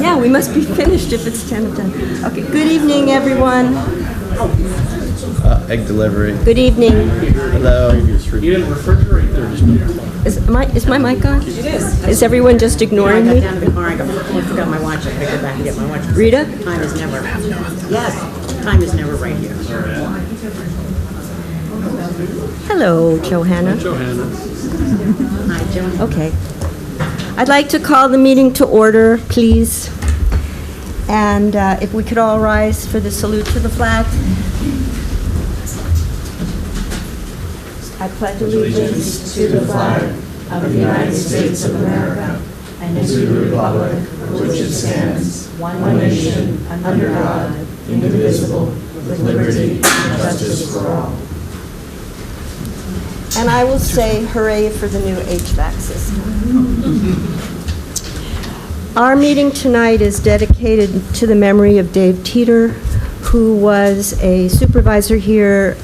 Yeah, we must be finished if it's 10 of 10. Okay, good evening, everyone. Egg delivery. Good evening. Hello. You didn't refrigerate there. Is my mic on? It is. Is everyone just ignoring I me? got down to the car, I forgot my watch, I gotta go back and get my watch. Rita? Time is never, yes, time is never right here. Hello, Johanna. Johanna. Hi, Joan. Okay. I'd like to call the meeting to order, please. And if we could all rise for the salute to the flag. I pledge allegiance to the flag of the United States of America and to the republic for which it stands, one nation, under God, indivisible, with liberty and justice for all. And I will say hooray for the new HVAC system. Our meeting tonight is dedicated to the memory of Dave Teeter, who was a supervisor here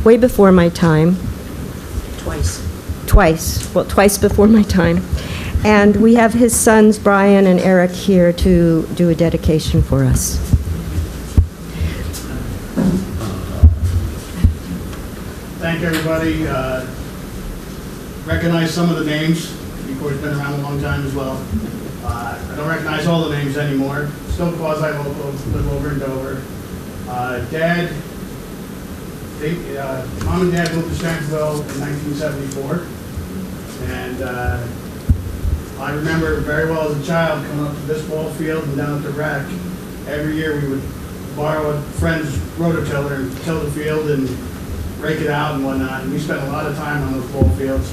way before my time. Twice before my time. And we have his sons, Brian and Eric, here to do a dedication for us. Thank everybody. Recognize some of the names. Corey's been around a long time as well. I don't recognize all the names anymore. Still quasi-local, live over in Dover. Mom and Dad moved to Stanford in 1974. And I remember very well as a child coming up to this ball field and down at the rec. Every year we would borrow a friend's rototiller and till the field and rake it out and whatnot. And we spent a lot of time on those ball fields.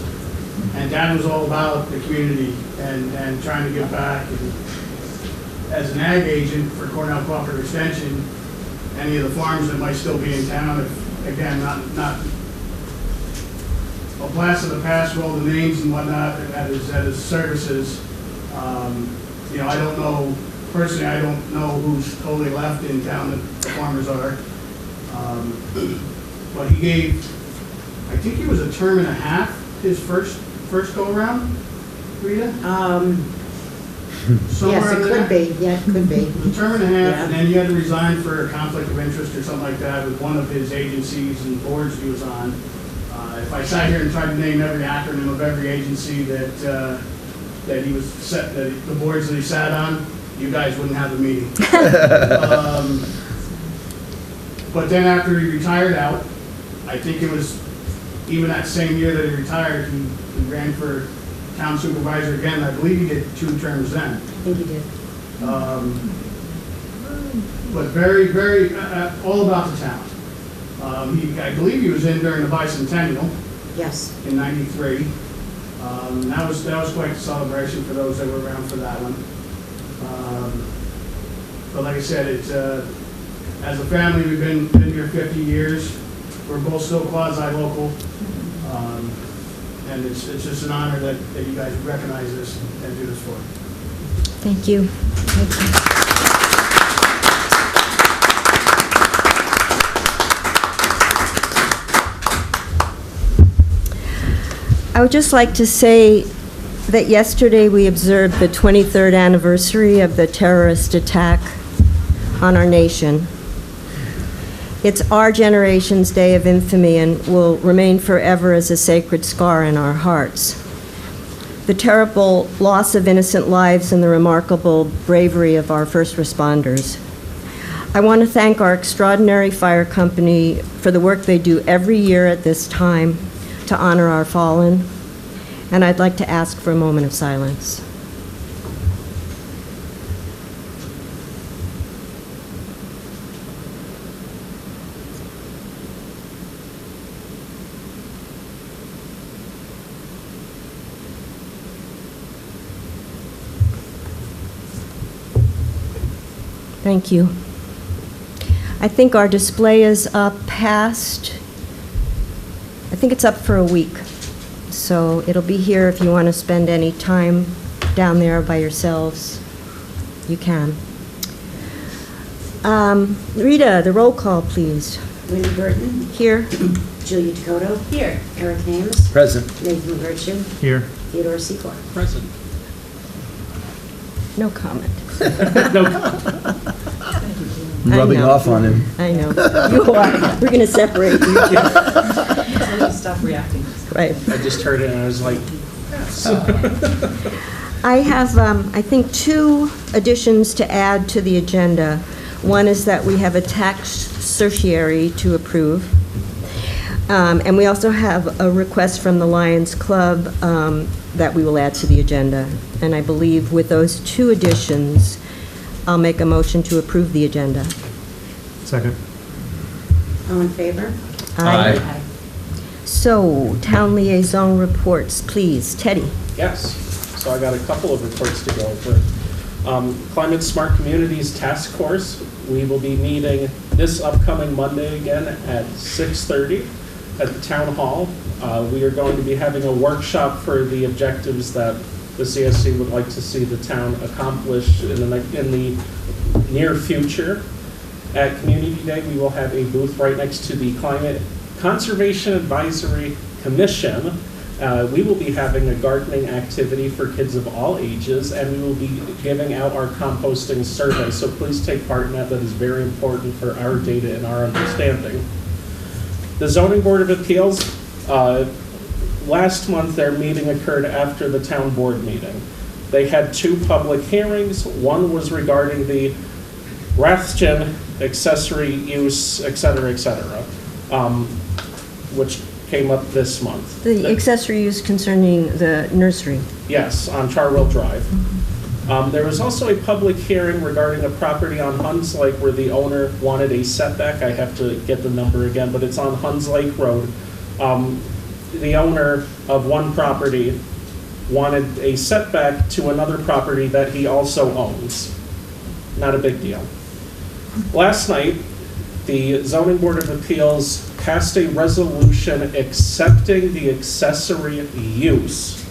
And Dad was all about the community and trying to give back. And as an ag agent for Cornell Cooperative Extension, any of the farms that might still be in town, if, again, not a blast of the past with all the names and whatnot at his services. I don't know, personally, I don't know who's totally left in town that the farmers are. But he gave, I think he was a term and a half, his first go-around, Rita? Yes, it could be, yeah, it could be. It was a term and a half, Yeah. and then he had to resign for a conflict of interest or something like that with one of his agencies and boards he was on. If I sat here and tried to name every acronym of every agency that he was set, that the boards that he sat on, you guys wouldn't have the meeting. But then after he retired out, I think it was even that same year that he retired, he ran for town supervisor again. I believe he did 2 terms then. I think he did. But very, very, all about the town. I believe he was in during the bicentennial Yes. in '93. That was quite the celebration for those that were around for that one. But like I said, it's as a family, we've been here 50 years. We're both still quasi-local. And it's just an honor that you guys recognize this and do this for. Thank you. Thank you. I would just like to say that yesterday we observed the 23rd anniversary of the terrorist attack on our nation. It's our generation's day of infamy and will remain forever as a sacred scar in our hearts. The terrible loss of innocent lives and the remarkable bravery of our first responders. I want to thank our extraordinary fire company for the work they do every year at this time to honor our fallen. And I'd like to ask for a moment of silence. Thank you. I think our display is up past, I think it's up for a week. So it'll be here if you want to spend any time down there by yourselves. You can. Rita, the roll call, please. Wendy Burton. Here. Julia Dakota. Here. Eric Hames. Present. Nathan Virtue. Here. Theodore Secor. Present. No comment. Rubbing know. off on him. I know. You are. We're going to separate you. Stop reacting. Right. I just heard it and I was like, yes. I have, I think, 2 additions to add to the agenda. One is that we have a tax certiorari to approve. And we also have a request from the Lions Club that we will add to the agenda. And I believe with those 2 additions, I'll make a motion to approve the agenda. Second. All in favor? Aye. So, town liaison reports, please. Teddy? Yes, so I got a couple of reports to go over. Climate Smart Communities Task Force, we will be meeting this upcoming Monday again at 6:30 at the Town Hall. We are going to be having a workshop for the objectives that the CSC would like to see the town accomplish in the near future. At Community Day, we will have a booth right next to the Climate Conservation Advisory Commission. We will be having a gardening activity for kids of all ages, and we will be giving out our composting survey. So please take part in that. That is very important for our data and our understanding. The Zoning Board of Appeals, last month their meeting occurred after the town board meeting. They had 2 public hearings. One was regarding the Rathjen accessory use, et cetera, which came up this month. The accessory use concerning the nursery. Yes, on Charwell Drive. There was also a public hearing regarding a property on Huns Lake where the owner wanted a setback. I have to get the number again, but it's on Huns Lake Road. The owner of one property wanted a setback to another property that he also owns. Not a big deal. Last night, the Zoning Board of Appeals passed a resolution accepting the accessory use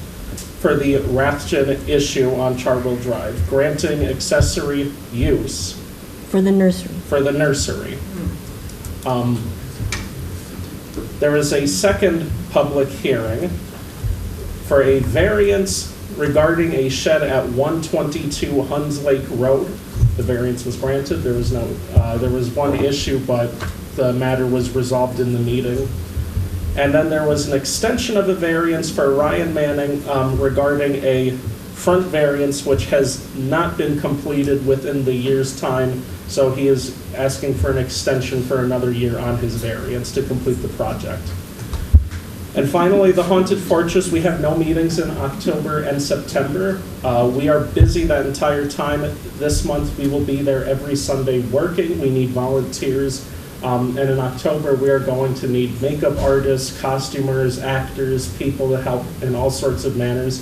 for the Rathjen issue on Charville Drive, granting accessory use For the nursery. for the nursery. There was a second public hearing for a variance regarding a shed at 122 Huns Lake Road. The variance was granted. There was one issue, but the matter was resolved in the meeting. And then there was an extension of a variance for Ryan Manning regarding a front variance which has not been completed within the year's time. So he is asking for an extension for another year on his variance to complete the project. And finally, the Haunted Fortress, we have no meetings in October and September. We are busy that entire time. This month, we will be there every Sunday working. We need volunteers. And in October, we are going to need makeup artists, costumers, actors, people to help in all sorts of manners.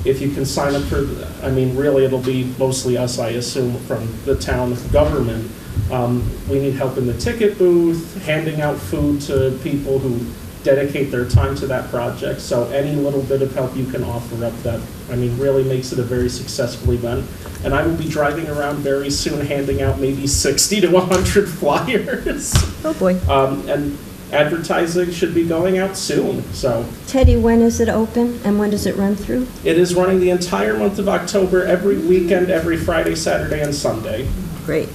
If you can sign up for, really it'll be mostly us, I assume, from the town government. We need help in the ticket booth, handing out food to people who dedicate their time to that project. So any little bit of help you can offer up that, really makes it a very successful event. And I will be driving around very soon handing out maybe 60 to 100 flyers. Oh, boy. And advertising should be going out soon. So Teddy, when is it open and when does it run through? it is running the entire month of October, every weekend, every Friday, Saturday, and Sunday. Great.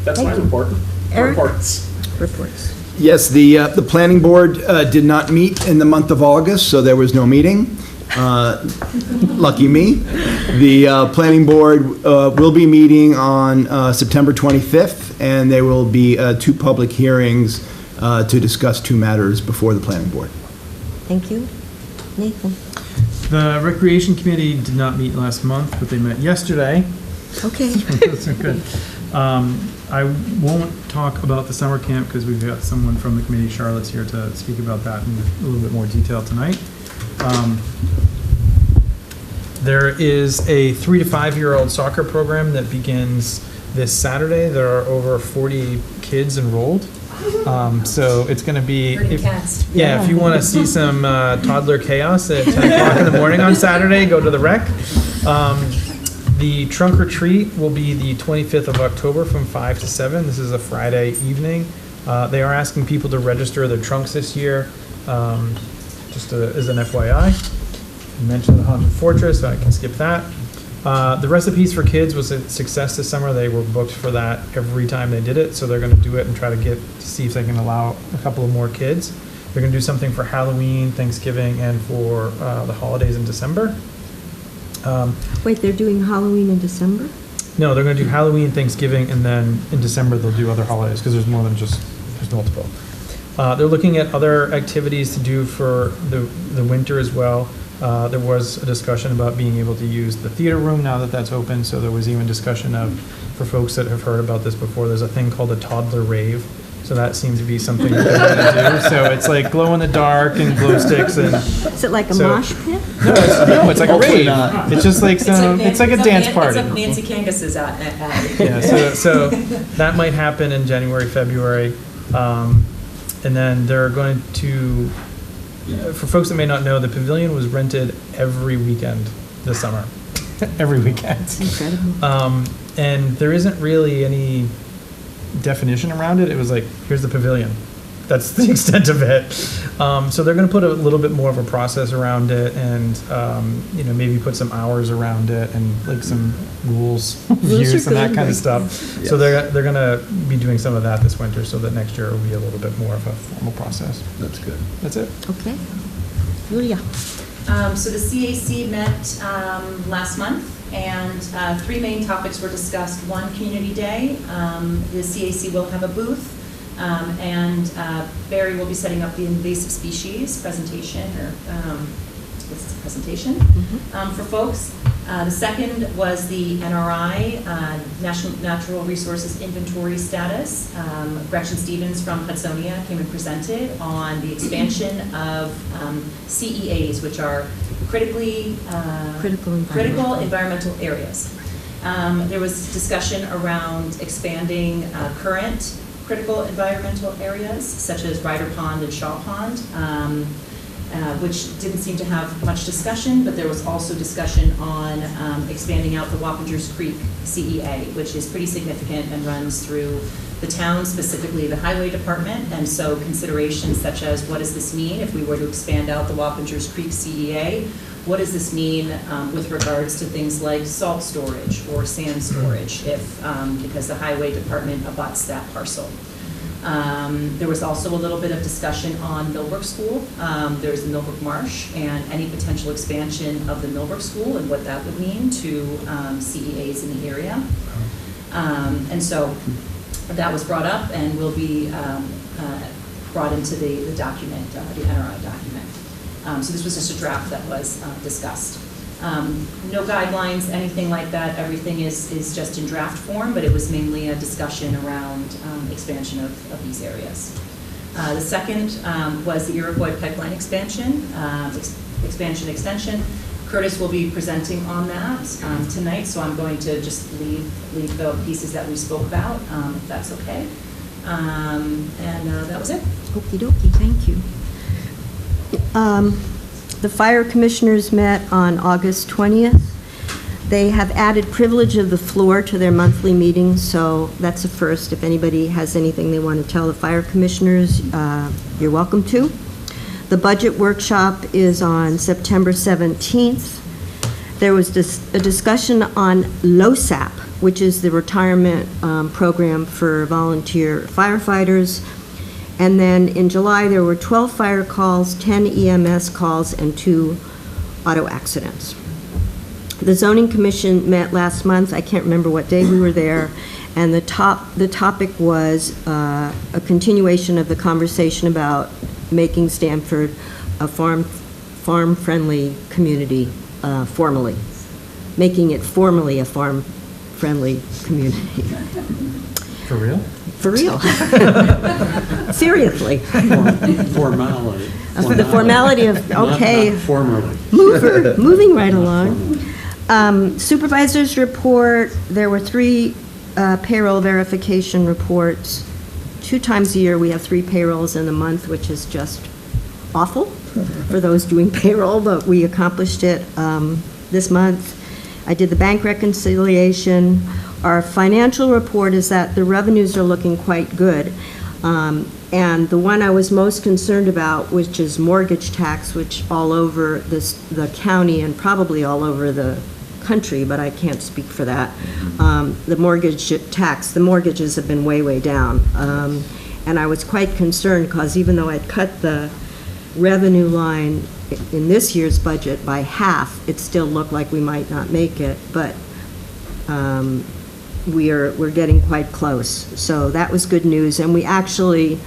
That's Thank my you. report. Eric? Reports. Reports. Yes, the planning board did not meet in the month of August, so there was no meeting. Lucky me. The planning board will be meeting on September 25th, and there will be 2 public hearings to discuss 2 matters before the planning board. Thank you. Nathan? The Recreation Committee did not meet last month, but they met yesterday. Okay. That's good. I won't talk about the summer camp because we've got someone from the committee, Charlotte's here to speak about that in a little bit more detail tonight. There is a 3 to 5-year-old soccer program that begins this Saturday. There are over 40 kids enrolled. So it's going to be, if you want to see some toddler chaos at 10 o'clock in the morning on Saturday, go to the rec. The trunk or treat will be the 25th of October from 5 to 7. This is a Friday evening. They are asking people to register their trunks this year, just as an FYI. You mentioned the Haunted Fortress, so I can skip that. The Recipes for Kids was a success this summer. They were booked for that every time they did it, so they're going to do it and try to see if they can allow a couple of more kids. They're going to do something for Halloween, Thanksgiving, and for the holidays in December. Wait, they're doing Halloween in December? No, they're going to do Halloween, Thanksgiving, and then in December they'll do other holidays because there's multiple. They're looking at other activities to do for the winter as well. There was a discussion about being able to use the theater room now that that's open. So there was even discussion of, for folks that have heard about this before, there's a thing called a toddler rave. So that seems to be something that they're going to do. So it's like glow in the dark and glow sticks and. Is it like a So- mosh pit? No, it's like a rave. It's just like it's like a dance party. It's like Nancy Kangus's at. Yeah, so that might happen in January, February. And then they're going to, for folks that may not know, the pavilion was rented every weekend this summer. Every weekend. Incredible. And there isn't really any definition around it. It was like, here's the pavilion. That's the extent of it. So they're going to put a little bit more of a process around it, and maybe put some hours around it, and like some rules, views, and that kind of stuff. So they're going to be doing some of that this winter, so that next year will be a little bit more of a formal process. That's good. That's it. Okay. Julia. So the CAC met last month, and three main topics were discussed. One, Community Day. The CAC will have a booth, and Barry will be setting up the invasive species presentation, for folks. The second was the NRI, National Natural Resources Inventory Status. Gretchen Stevens from Hudsonia came and presented on the expansion of CEAs, which are critical environmental areas. There was discussion around expanding current critical environmental areas, such as Ryder Pond and Shaw Pond, which didn't seem to have much discussion, but there was also discussion on expanding out the Wappingers Creek CEA, which is pretty significant and runs through the town, specifically the highway department. And so considerations such as, what does this mean if we were to expand out the Wappingers Creek CEA? What does this mean with regards to things like salt storage or sand storage, because the highway department abuts that parcel? There was also a little bit of discussion on Millbrook School. There's the Millbrook Marsh and any potential expansion of the Millbrook School and what that would mean to CEAs in the area. And so that was brought up and will be brought into the document, the NRI document. So this was just a draft that was discussed. No guidelines, anything like that. Everything is just in draft form, but it was mainly a discussion around expansion of these areas. The second was the Iroquois pipeline expansion, extension. Curtis will be presenting on that tonight, so I'm going to just leave the pieces that we spoke about, if that's okay. And that was it. Okie dokie, thank you. The fire commissioners met on August 20th. They have added privilege of the floor to their monthly meetings, so that's a first. If anybody has anything they want to tell the fire commissioners, you're welcome to. The budget workshop is on September 17th. There was a discussion on LOSAP, which is the retirement program for volunteer firefighters. And then in July, there were 12 fire calls, 10 EMS calls, and 2 auto accidents. The zoning commission met last month. I can't remember what day we were there. And the topic was a continuation of the conversation about making Stanford a farm-friendly community, formally. Making it formally a farm-friendly community. For real? For real. Seriously. Formality. The formality of, okay. Not formerly. Moving right along. Supervisor's report, there were 3 payroll verification reports. 2 times a year, we have 3 payrolls in a month, which is just awful for those doing payroll, but we accomplished it this month. I did the bank reconciliation. Our financial report is that the revenues are looking quite good. And the one I was most concerned about, which is mortgage tax, which all over the county and probably all over the country, but I can't speak for that. The mortgage tax, the mortgages have been way, way down. And I was quite concerned because even though I'd cut the revenue line in this year's budget by half, it still looked like we might not make it, but we're getting quite close. So that was good news. And we actually,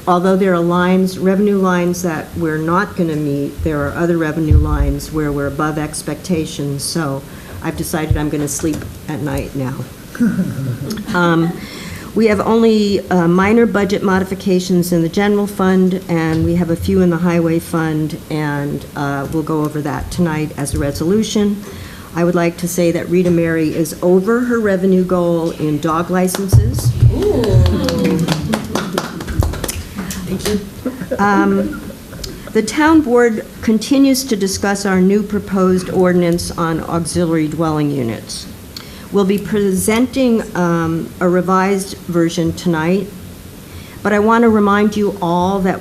although there are lines, revenue lines that we're not going to meet, there are other revenue lines where we're above expectations. So I've decided I'm going to sleep at night now. We have only minor budget modifications in the general fund, and we have a few in the highway fund, and we'll go over that tonight as a resolution. I would like to say that Rita Mary is over her revenue goal in dog licenses. The town board continues to discuss our new proposed ordinance on auxiliary dwelling units. We'll be presenting a revised version tonight, but I want to remind you all that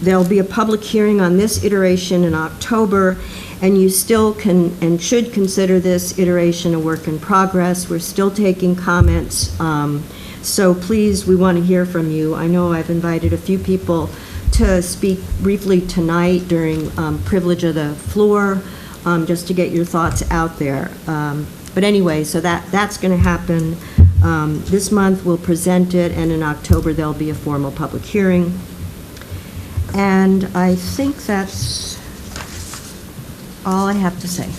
there'll be a public hearing on this iteration in October, and you still can and should consider this iteration a work in progress. We're still taking comments, so please, we want to hear from you. I know I've invited a few people to speak briefly tonight during privilege of the floor, just to get your thoughts out there. But anyway, so that's going to happen. This month we'll present it, and in October there'll be a formal public hearing. And I think that's all I have to say.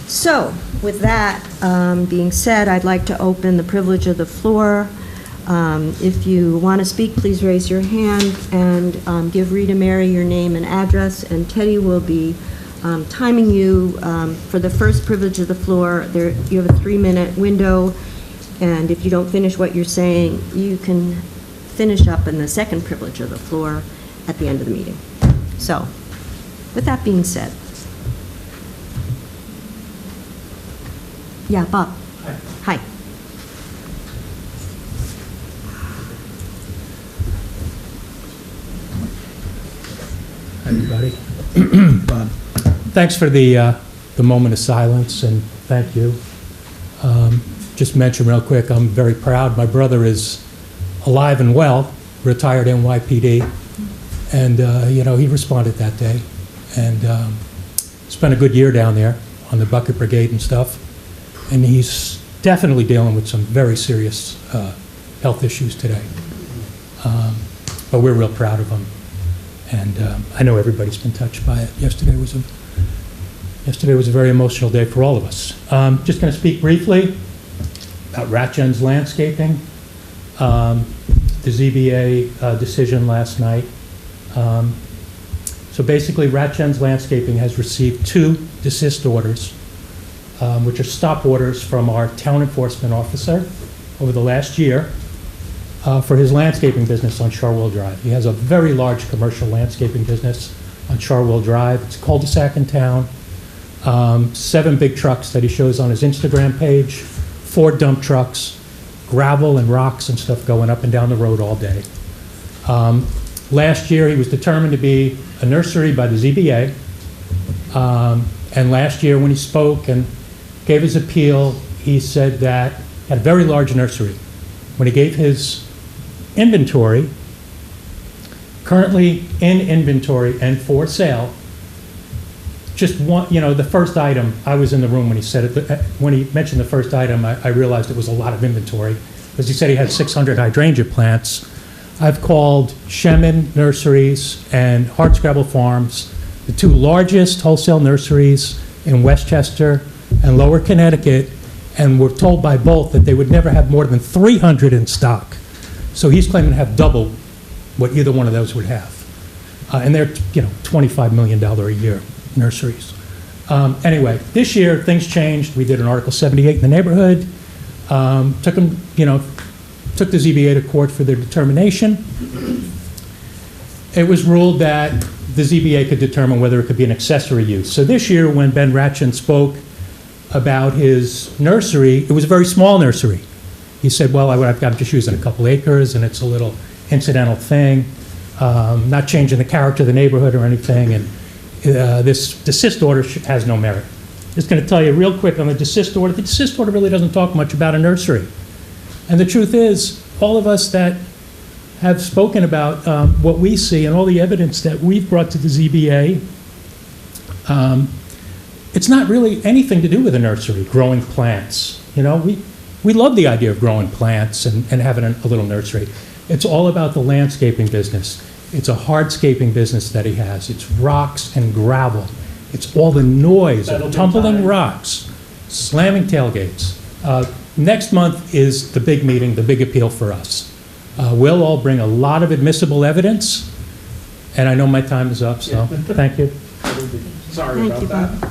So, with that being said, I'd like to open the privilege of the floor. If you want to speak, please raise your hand and give Rita Mary your name and address, and Teddy will be timing you for the first privilege of the floor. You have a 3-minute window, and if you don't finish what you're saying, you can finish up in the second privilege of the floor at the end of the meeting. So, with that being said. Yeah, Bob. Hi. Hi. Everybody. Bob. Thanks for the moment of silence, and thank you. Just mention real quick, I'm very proud. My brother is alive and well, retired NYPD, and he responded that day, and spent a good year down there on the bucket brigade and stuff, and he's definitely dealing with some very serious health issues today. But we're real proud of him, and I know everybody's been touched by it. Yesterday was a very emotional day for all of us. Just going to speak briefly about Ratchen's Landscaping. The ZBA decision last night. So basically, Ratchen's Landscaping has received 2 desist orders, which are stop orders from our town enforcement officer over the last year for his landscaping business on Charwell Drive. He has a very large commercial landscaping business on Charwell Drive. It's a cul-de-sac in town. 7 big trucks that he shows on his Instagram page, 4 dump trucks, gravel and rocks and stuff going up and down the road all day. Last year, he was determined to be a nursery by the ZBA. And last year, when he spoke and gave his appeal, he said that he had a very large nursery. When he gave his inventory, currently in inventory and for sale, just one, the first item, I was in the room when he said it. When he mentioned the first item, I realized it was a lot of inventory, because he said he had 600 hydrangea plants. I've called Shemin Nurseries and Hardscrabble Farms, the 2 largest wholesale nurseries in Westchester and Lower Connecticut, and we're told by both that they would never have more than 300 in stock. So he's claiming to have double what either one of those would have. And they're, $25 million a year nurseries. Anyway, this year things changed. We did an Article 78 in the neighborhood. Took the ZBA to court for their determination. It was ruled that the ZBA could determine whether it could be an accessory use. So this year, when Ben Ratchen spoke about his nursery, it was a very small nursery. He said, well, I'm just using a couple acres, and it's a little incidental thing, not changing the character of the neighborhood or anything, and this desist order has no merit. is going to tell you real quick on the desist order. The desist order really doesn't talk much about a nursery. And the truth is, all of us that have spoken about what we see and all the evidence that we've brought to the ZBA, it's not really anything to do with a nursery, growing plants. You know, we love the idea of growing plants and having a little nursery. It's all about the landscaping business. It's a hardscaping business that he has. It's rocks and gravel. It's all the noise of tumbling rocks, slamming tailgates. Next month is the big meeting, the big appeal for us. We'll all bring a lot of admissible evidence, and I know my time is up, so thank you. Sorry about that.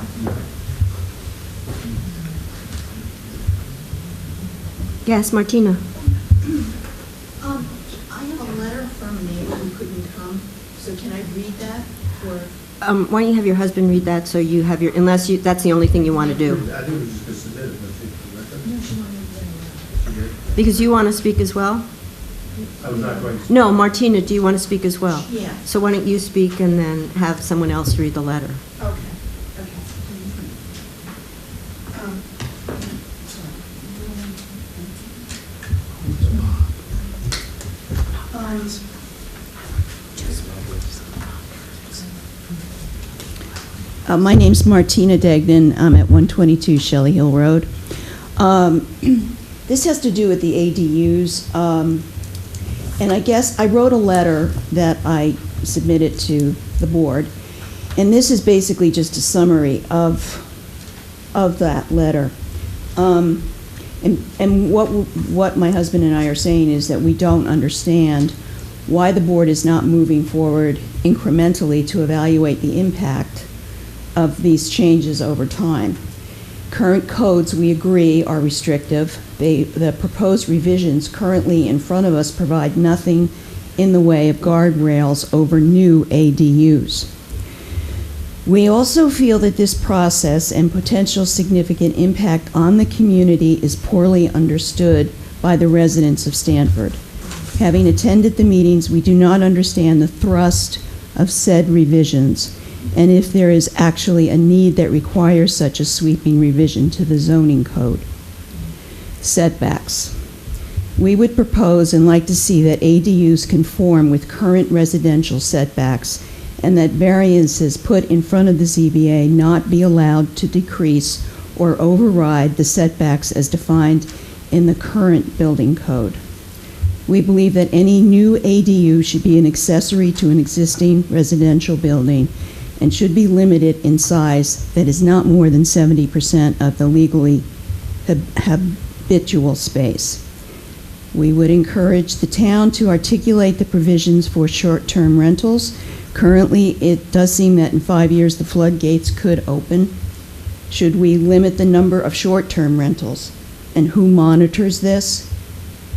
Yes, Martina. I have a letter from a neighbor who couldn't come, so can I read that? Or Why don't you have your husband read that so you have your, unless you, that's the only thing you want to do? I think it was just to submit it, but Because you want to speak as well? I was not going to. No, Martina, do you want to speak as well? Yeah. So why don't you speak and then have someone else read the letter? Okay. My name's Martina Degnan. I'm at 122 Shelley Hill Road. This has to do with the ADUs. And I guess I wrote a letter that I submitted to the board. And this is basically just a summary of that letter. And what my husband and I are saying is that we don't understand why the board is not moving forward incrementally to evaluate the impact of these changes over time. Current codes, we agree, are restrictive. The proposed revisions currently in front of us provide nothing in the way of guardrails over new ADUs. We also feel that this process and potential significant impact on the community is poorly understood by the residents of Stanford. Having attended the meetings, we do not understand the thrust of said revisions, and if there is actually a need that requires such a sweeping revision to the zoning code. Setbacks. We would propose and like to see that ADUs conform with current residential setbacks and that variances put in front of the ZBA not be allowed to decrease or override the setbacks as defined in the current building code. We believe that any new ADU should be an accessory to an existing residential building and should be limited in size that is not more than 70% of the legally habitual space. We would encourage the town to articulate the provisions for short-term rentals. Currently, it does seem that in 5 years the floodgates could open. Should we limit the number of short-term rentals? And who monitors this?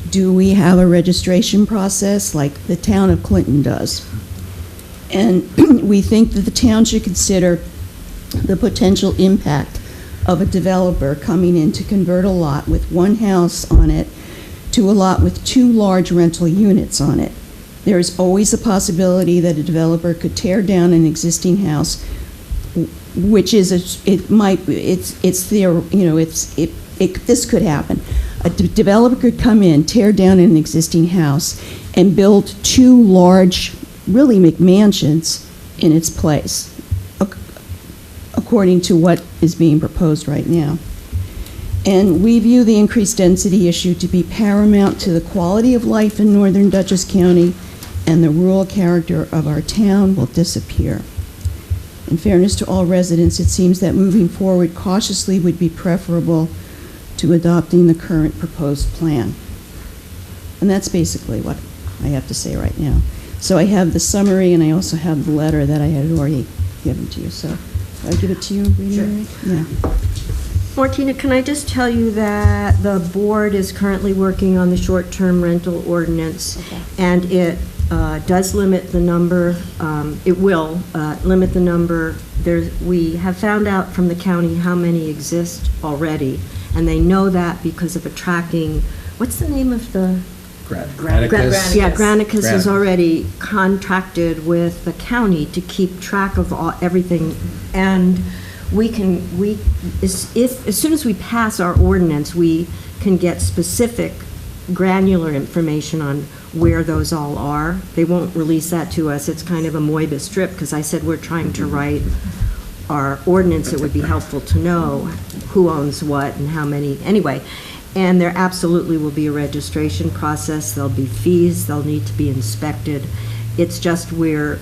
Do we have a registration process like the town of Clinton does? And we think that the town should consider the potential impact of a developer coming in to convert a lot with one house on it to a lot with 2 large rental units on it. There is always a possibility that a developer could tear down an existing house, which is this could happen. A developer could come in, tear down an existing house, and build 2 large, really McMansions in its place, according to what is being proposed right now. And we view the increased density issue to be paramount to the quality of life in northern Dutchess County, and the rural character of our town will disappear. In fairness to all residents, it seems that moving forward cautiously would be preferable to adopting the current proposed plan. And that's basically what I have to say right now. So I have the summary, and I also have the letter that I had already given to you. So I give it to you, Rita? Sure. Yeah. Martina, can I just tell you that the board is currently working on the short-term rental ordinance, Okay. and it does limit the number, it will limit the number. We have found out from the county how many exist already, and they know that because of a tracking, what's the name of the? Granicus. Yeah, Granicus is already contracted with the county to keep track of everything. And as soon as we pass our ordinance, we can get specific granular information on where those all are. They won't release that to us. It's kind of a Moebius strip, because I said we're trying to write our ordinance. It would be helpful to know who owns what and how many. Anyway, and there absolutely will be a registration process. There'll be fees. They'll need to be inspected. It's just we're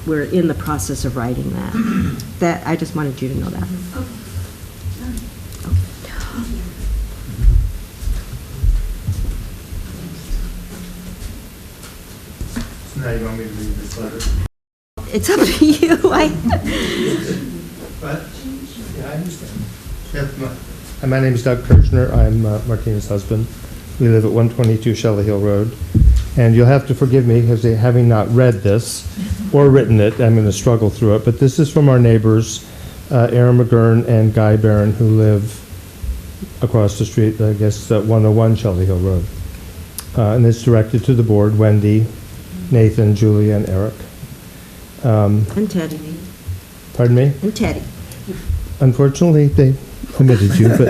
in the process of writing that. That I just wanted you to know that. Now you want me to read this letter? It's up to you. But, yeah, I understand. My name is Doug Kirchner. I'm Martina's husband. We live at 122 Shelley Hill Road. And you'll have to forgive me because having not read this or written it, I'm going to struggle through it. But this is from our neighbors, Aaron McGurn and Guy Barron, who live across the street, I guess, at 101 Shelley Hill Road. And it's directed to the board, Wendy, Nathan, Julia, and Eric. And Teddy. Pardon me? And Teddy. Unfortunately, they omitted you, but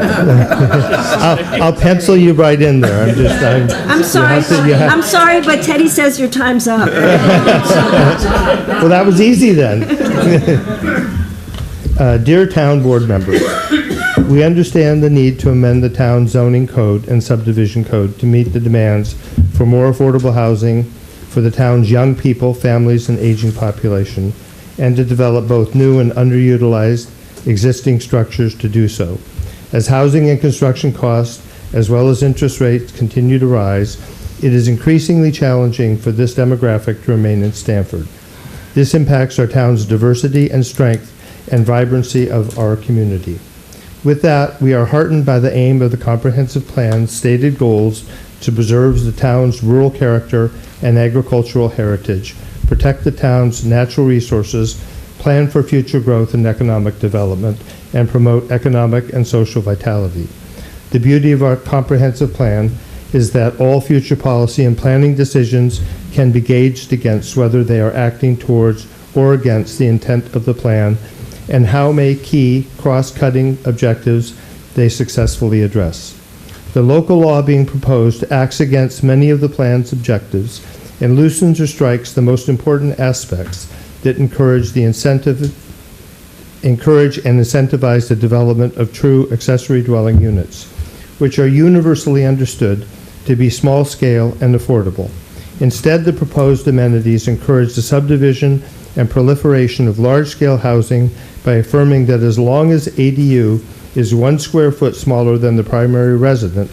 I'll pencil you right in there. I'm sorry. I'm sorry, but Teddy says your time's up. Well, that was easy then. Dear town board members, we understand the need to amend the town zoning code and subdivision code to meet the demands for more affordable housing for the town's young people, families, and aging population, and to develop both new and underutilized existing structures to do so. As housing and construction costs, as well as interest rates, continue to rise, it is increasingly challenging for this demographic to remain in Stanford. This impacts our town's diversity and strength and vibrancy of our community. With that, we are heartened by the aim of the comprehensive plan's stated goals to preserve the town's rural character and agricultural heritage, protect the town's natural resources, plan for future growth and economic development, and promote economic and social vitality. The beauty of our comprehensive plan is that all future policy and planning decisions can be gauged against whether they are acting towards or against the intent of the plan, and how many key cross-cutting objectives they successfully address. The local law being proposed acts against many of the plan's objectives and loosens or strikes the most important aspects that encourage and incentivize the development of true accessory dwelling units, which are universally understood to be small-scale and affordable. Instead, the proposed amenities encourage the subdivision and proliferation of large-scale housing by affirming that as long as ADU is 1 square foot smaller than the primary residence,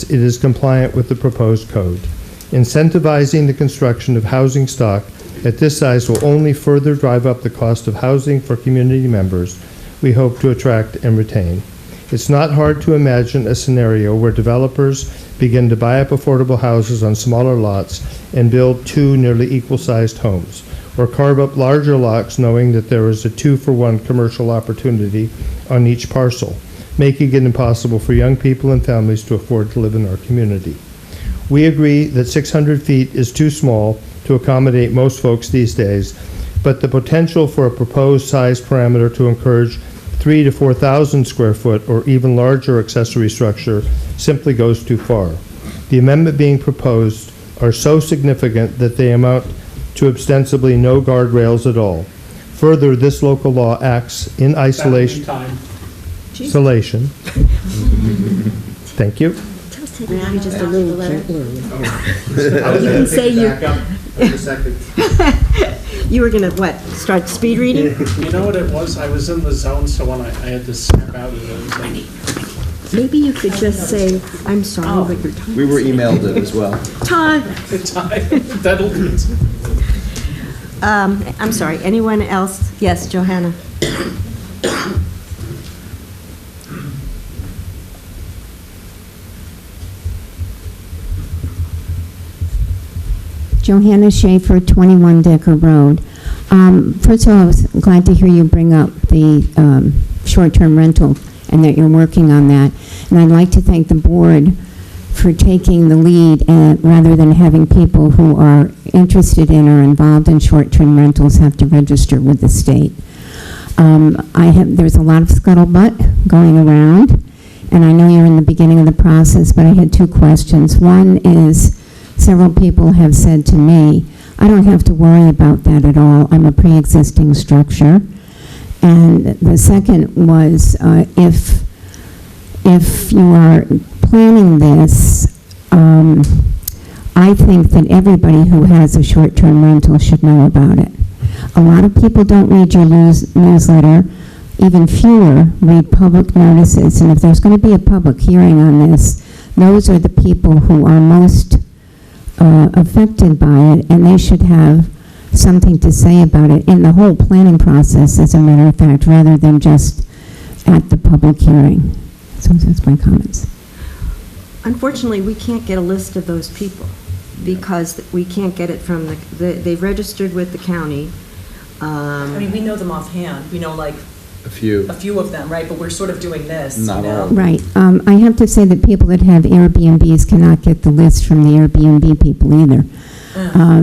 it is compliant with the proposed code. Incentivizing the construction of housing stock at this size will only further drive up the cost of housing for community members we hope to attract and retain. It's not hard to imagine a scenario where developers begin to buy up affordable houses on smaller lots and build 2 nearly equal-sized homes, or carve up larger lots knowing that there is a 2-for-1 commercial opportunity on each parcel, making it impossible for young people and families to afford to live in our community. We agree that 600 feet is too small to accommodate most folks these days, but the potential for a proposed size parameter to encourage 3,000 to 4,000 square foot or even larger accessory structure simply goes too far. The amendment being proposed are so significant that they amount to ostensibly no guardrails at all. Further, this local law acts in isolation. Isolation. Thank you. Just a little gentler. You can say you were going to, what, start speed reading? You know what it was? I was in the zone, so when I had to snap out of it, it was like, Maybe you could just say, I'm sorry, but your time. We were emailed it as well. Time. that'll do it. I'm sorry, anyone else? Yes, Johanna. Johanna Schaefer, 21 Decker Road. First of all, I was glad to hear you bring up the short-term rental and that you're working on that. And I'd like to thank the board for taking the lead rather than having people who are interested in or involved in short-term rentals have to register with the state. There's a lot of scuttlebutt going around, and I know you're in the beginning of the process, but I had two questions. One is, several people have said to me, I don't have to worry about that at all. I'm a pre-existing structure. And the second was, if you are planning this, I think that everybody who has a short-term rental should know about it. A lot of people don't read your newsletter. Even fewer read public notices. And if there's going to be a public hearing on this, those are the people who are most affected by it, and they should have something to say about it in the whole planning process, as a matter of fact, rather than just at the public hearing. So that's my comments. Unfortunately, we can't get a list of those people because we can't get it from they've registered with the county. I mean, we know them offhand. We know like A few. a few of them, right? But we're sort of doing this, Not you know? all. Right. I have to say that people that have Airbnbs cannot get the list from the Airbnb people either.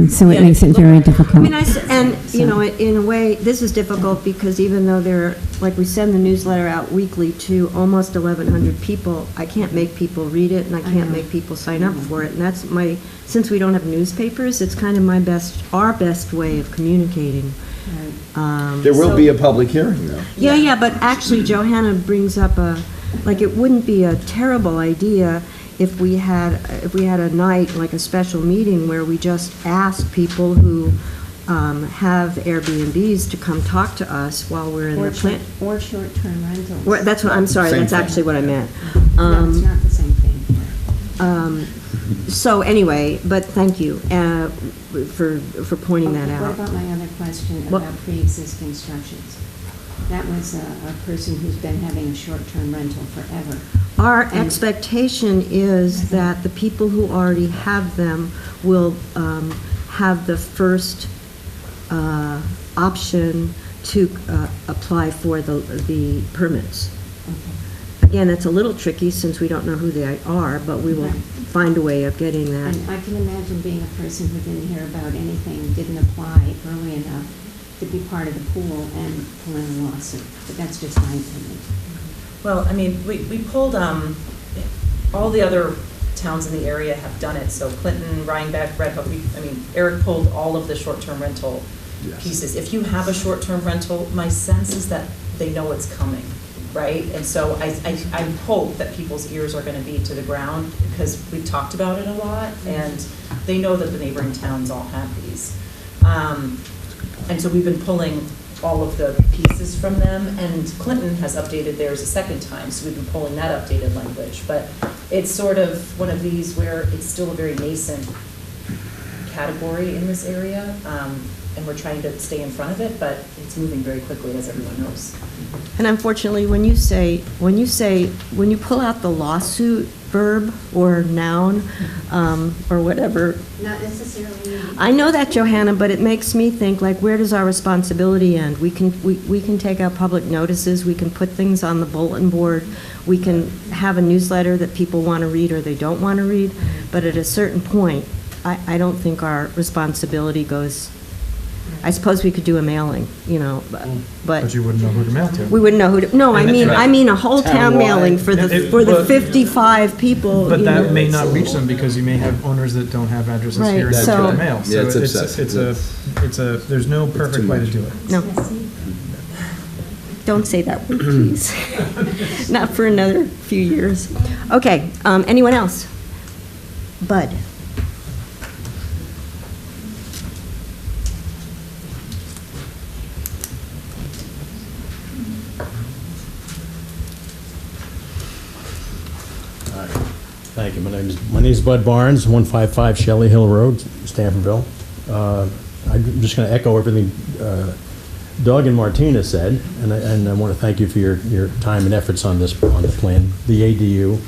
So it Yeah, makes it very difficult. I mean, you know, in a way, this is difficult because even though like we send the newsletter out weekly to almost 1,100 people, I can't make people read it and I can't make people sign up for it. And that's since we don't have newspapers, it's kind of our best way of communicating. There will be a public hearing, though. Yeah, but actually Johanna brings up it wouldn't be a terrible idea if we had a night, like a special meeting, where we just asked people who have Airbnbs to come talk to us while we're in the plant. Or short-term rentals. That's what, I'm sorry, Same that's thing. actually what I meant. No, it's not the same thing. So anyway, but thank you for pointing that Okay, out. what about my other question What- about pre-existing structures? That was a person who's been having a short-term rental forever. Our expectation is that the people who already have them will have the first option to apply for the permits. Again, it's a little tricky since we don't know who they are, but we will find a way of getting that. And I can imagine being a person who didn't hear about anything, didn't apply early enough to be part of the pool and pull in a lawsuit. But that's just my opinion. Well, I mean, we pulled, all the other towns in the area have done it, so Clinton, Rhinebeck, Red Hook, Eric pulled all of the short-term rental pieces. If you have a short-term rental, my sense is that they know it's coming, right? And so I hope that people's ears are gonna be to the ground, because we've talked about it a lot, and they know that the neighboring towns all have these. And so we've been pulling all of the pieces from them, and Clinton has updated theirs a second time, so we've been pulling that updated language. But it's sort of one of these where it's still a very nascent category in this area, and we're trying to stay in front of it, but it's moving very quickly, as everyone knows. And unfortunately, when you pull out the lawsuit verb or noun, or whatever, Not necessarily. I know that, Johanna, but it makes me think, like, where does our responsibility end? We can take out public notices, we can put things on the bulletin board, we can have a newsletter that people want to read or they don't want to read, but at a certain point, I don't think our responsibility goes. I suppose we could do a mailing, you know, but But you wouldn't know who to mail to. we wouldn't know who to, no, I mean a whole town Townwide. mailing for the 55 people. But you that know. may not reach them because you may have owners that don't have addresses Right, here and so- don't get mail. Yeah, it's So obsessive. it's a, there's no perfect way to much. do it. No. Don't say that word, please. Not for another few years. Okay, anyone else? Bud? Thank you. My name is Bud Barnes, 155 Shelley Hill Road, Stanfordville. I'm just going to echo everything Doug and Martina said, and I want to thank you for your time and efforts on this, on the plan, the ADU.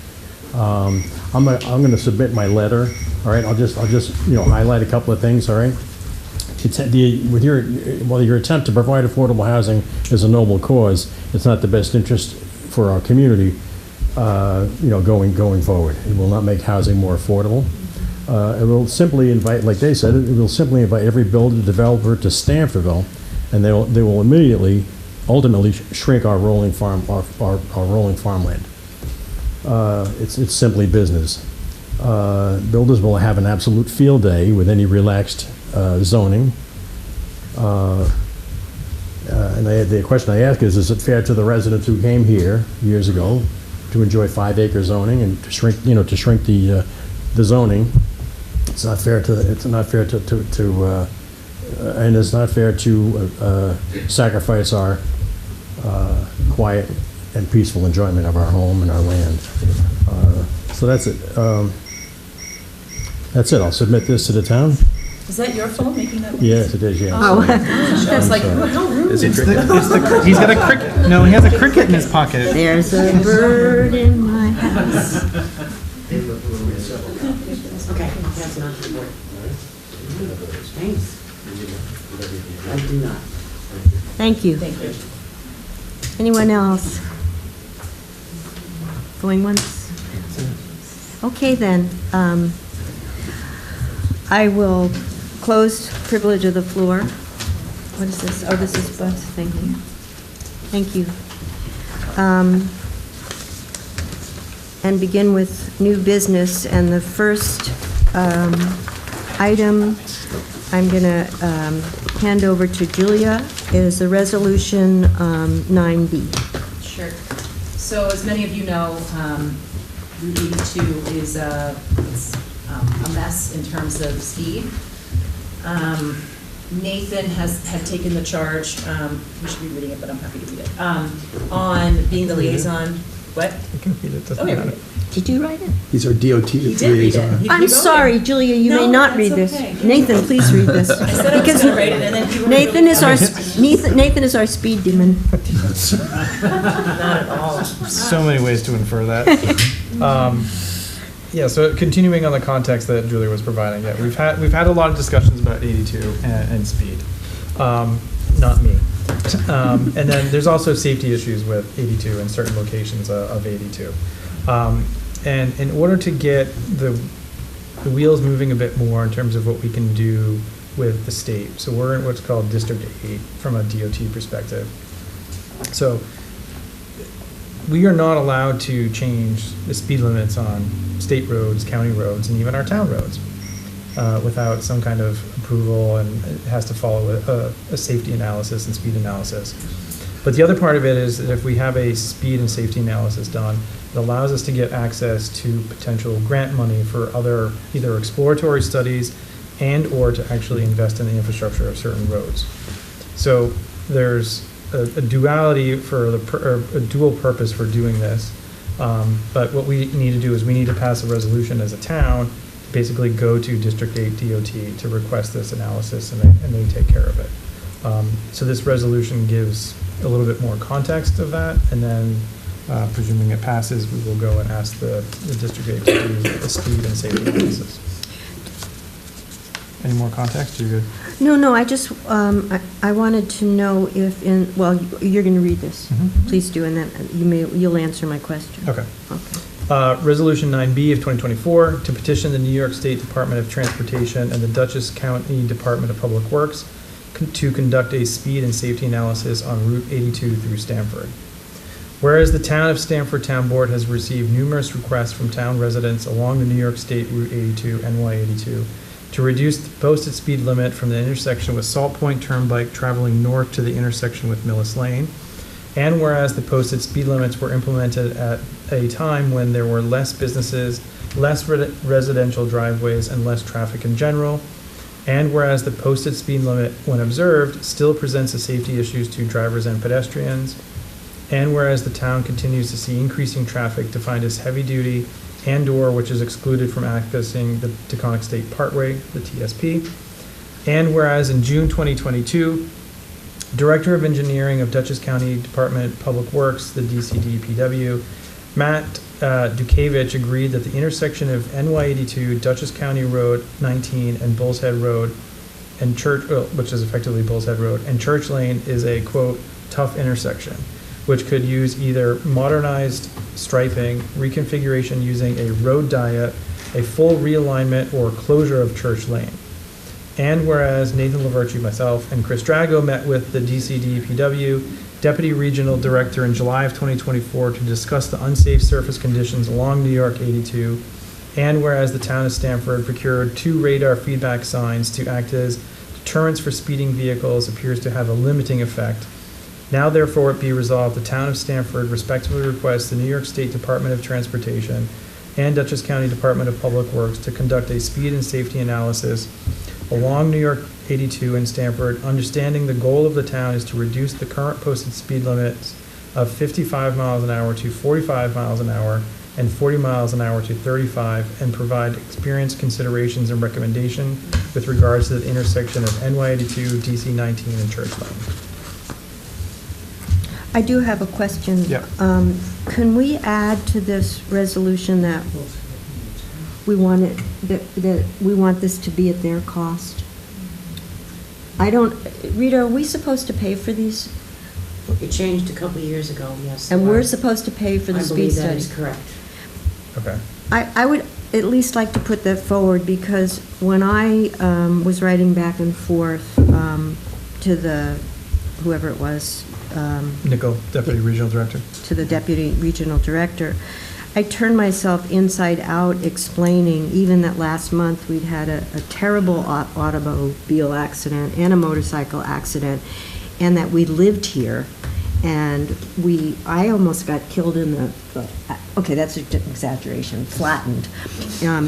I'm going to submit my letter. All right, I'll just highlight a couple of things. All right. While your attempt to provide affordable housing is a noble cause, it's not the best interest for our community. Going forward, it will not make housing more affordable. It will simply invite, like they said, it will simply invite every builder, developer to Stanfordville, and they will immediately ultimately shrink our rolling rolling farmland. It's simply business. Builders will have an absolute field day with any relaxed zoning. And the question I ask is it fair to the residents who came here years ago to enjoy 5-acre zoning and to shrink the zoning? It's not fair to and it's not fair to sacrifice our quiet and peaceful enjoyment of our home and our land. So that's it. That's it. I'll submit this to the town. Is that your phone making that noise? Yes, it is, yes. Oh, that's like, how rude. He's got a cricket. No, he has a cricket in his pocket. There's a bird in my house. Okay, that's not the board. Thanks. I do not. Thank you. Thank you. Anyone else? Going once? Okay, then. I will close privilege of the floor. What is this? Oh, this is Buzz. Thank you. Thank you. And begin with new business. And the first item I'm going to hand over to Julia is the resolution 9B. Sure. So as many of you know, Route 82 is it's a mess in terms of speed. Nathan had taken the charge, we should be reading it, but I'm happy to read it, on being the liaison. What? You can read it, doesn't matter. Did you write it? He's our DOT He did read it. He I'm wrote sorry, it. Julia, you may No, not that's read this. okay. Nathan, please read this. I said I was Because gonna write it, and then he wrote it. Nathan is our, Nathan is our speed demon. Not at all. So many ways to infer that. Yeah, so continuing on the context that Julia was providing, yeah, we've had a lot of discussions about 82 and speed. Not me. And then there's also safety issues with 82 in certain locations of 82. And in order to get the wheels moving a bit more in terms of what we can do with the state, so we're in what's called District 8 from a DOT perspective. So we are not allowed to change the speed limits on state roads, county roads, and even our town roads without some kind of approval, and it has to follow a safety analysis and speed analysis. But the other part of it is that if we have a speed and safety analysis done, it allows us to get access to potential grant money for other either exploratory studies and or to actually invest in the infrastructure of certain roads. So there's a duality for a dual purpose for doing this. But what we need to do is we need to pass a resolution as a town to basically go to District 8 DOT to request this analysis, and they take care of it. So this resolution gives a little bit more context of that, and then presuming it passes, we will go and ask the District 8 to do the speed and safety analysis. Any more context? You're good? No, I just, I wanted to know if well, you're going to read this. Mm-hmm. Please do, and then you'll answer my question. Okay. Okay. Resolution 9B of 2024 to petition the New York State Department of Transportation and the Dutchess County Department of Public Works to conduct a speed and safety analysis on Route 82 through Stanford. Whereas the Town of Stanford Town Board has received numerous requests from town residents along the New York State Route 82, NY 82, to reduce the posted speed limit from the intersection with Salt Point Turnpike traveling north to the intersection with Millis Lane. And whereas the posted speed limits were implemented at a time when there were less businesses, less residential driveways, and less traffic in general. And whereas the posted speed limit, when observed, still presents a safety issues to drivers and pedestrians. And whereas the town continues to see increasing traffic defined as heavy duty and/or which is excluded from accessing the Taconic State Parkway, the TSP. And whereas in June 2022, Director of Engineering of Dutchess County Department of Public Works, the DCDPW, Matt Dukavich agreed that the intersection of NY 82, Dutchess County Road 19, and Bulls Head Road, and Church, which is effectively Bulls Head Road, and Church Lane is a, quote, tough intersection, which could use either modernized striping, reconfiguration using a road diet, a full realignment, or closure of Church Lane. And whereas Nathan Laverty, myself, and Chris Drago met with the DCDPW Deputy Regional Director in July of 2024 to discuss the unsafe surface conditions along New York 82, and whereas the town of Stanford procured 2 radar feedback signs to act as deterrents for speeding vehicles appears to have a limiting effect. Now therefore it be resolved, the town of Stanford respectfully requests the New York State Department of Transportation and Dutchess County Department of Public Works to conduct a speed and safety analysis along New York 82 in Stanford, understanding the goal of the town is to reduce the current posted speed limits of 55 miles an hour to 45 miles an hour and 40 miles an hour to 35, and provide experience, considerations, and recommendation with regards to the intersection of NY 82, DC 19, and Church Lane. I do have a question. Yeah. Can we add to this resolution that we want it, that we want this to be at their cost? I don't, Rita, are we supposed to pay for these? It changed a couple of years ago, yes. And we're supposed to pay for the I speed believe that study? is correct. Okay. I would at least like to put that forward, because when I was writing back and forth to the, whoever it was, Nickel, Deputy Regional Director. to the Deputy Regional Director, I turned myself inside out explaining even that last month we'd had a terrible automobile accident and a motorcycle accident, and that we lived here, and I almost got killed in the okay, that's an exaggeration, flattened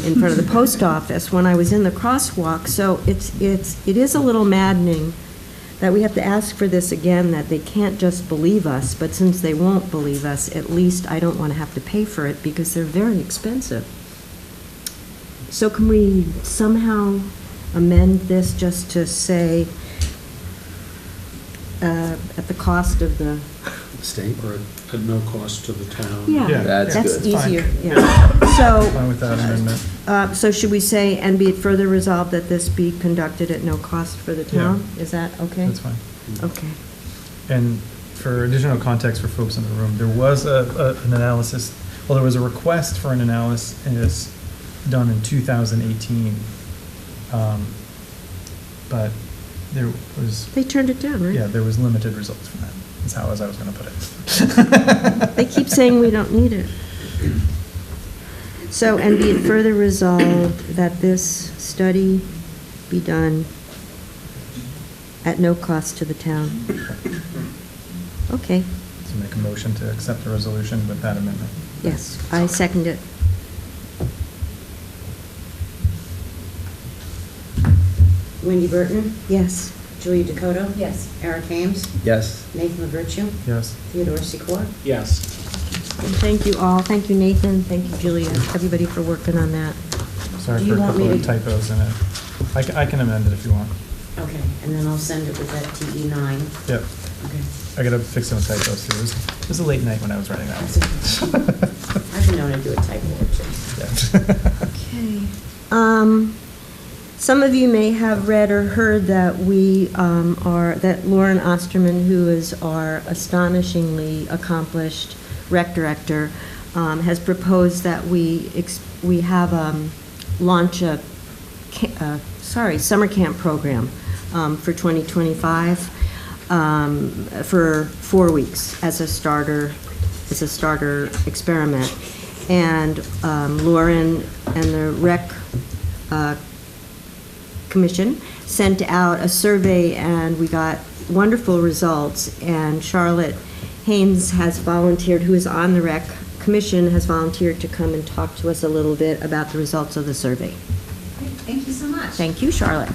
in front of the post office when I was in the crosswalk. So it is a little maddening that we have to ask for this again, that they can't just believe us, but since they won't believe us, at least I don't want to have to pay for it because they're very expensive. So can we somehow amend this just to say at the cost of the... State? Or at no cost to the town? Yeah, That's good. easier, yeah. Fine with that amendment. So should we say, and be it further resolved that this be conducted at no cost for the town? Is that okay? That's fine. Okay. And for additional context for folks in the room, there was an analysis, well, there was a request for an analysis done in 2018, but there was... They turned it down, right? Yeah, there was limited results from that. That's how I was going to put it. They keep saying we don't need it. So, and be it further resolved that this study be done at no cost to the town. Okay, So make a motion to accept the resolution with that amendment. yes, I second it. Wendy Burton, Yes. Julia Dakota, Yes. Eric Ames, Yes. Nathan LaVertue, Yes. Theodore Secor. Yes. And thank you all. Thank you, Nathan. Thank you, Julia, everybody for working on that. Sorry Do for you a want couple me of to- typos in it. I can amend it if you want. Okay, and then I'll send it with that TE9. Yep. Okay. I gotta fix some typos too. It was a late night when I was writing that That's one. okay. I've been known to do a typo or two. Yeah. Okay. Some of you may have read or heard that that Lauren Osterman, who is our astonishingly accomplished rec director, has proposed that we have launch a summer camp program for 2025 for 4 weeks as a starter experiment. And Lauren and the rec commission sent out a survey, and we got wonderful results. And Charlotte Haynes has volunteered, who is on the rec commission, has volunteered to come and talk to us a little bit about the results of the survey. Great, thank you so much. Thank you, Charlotte.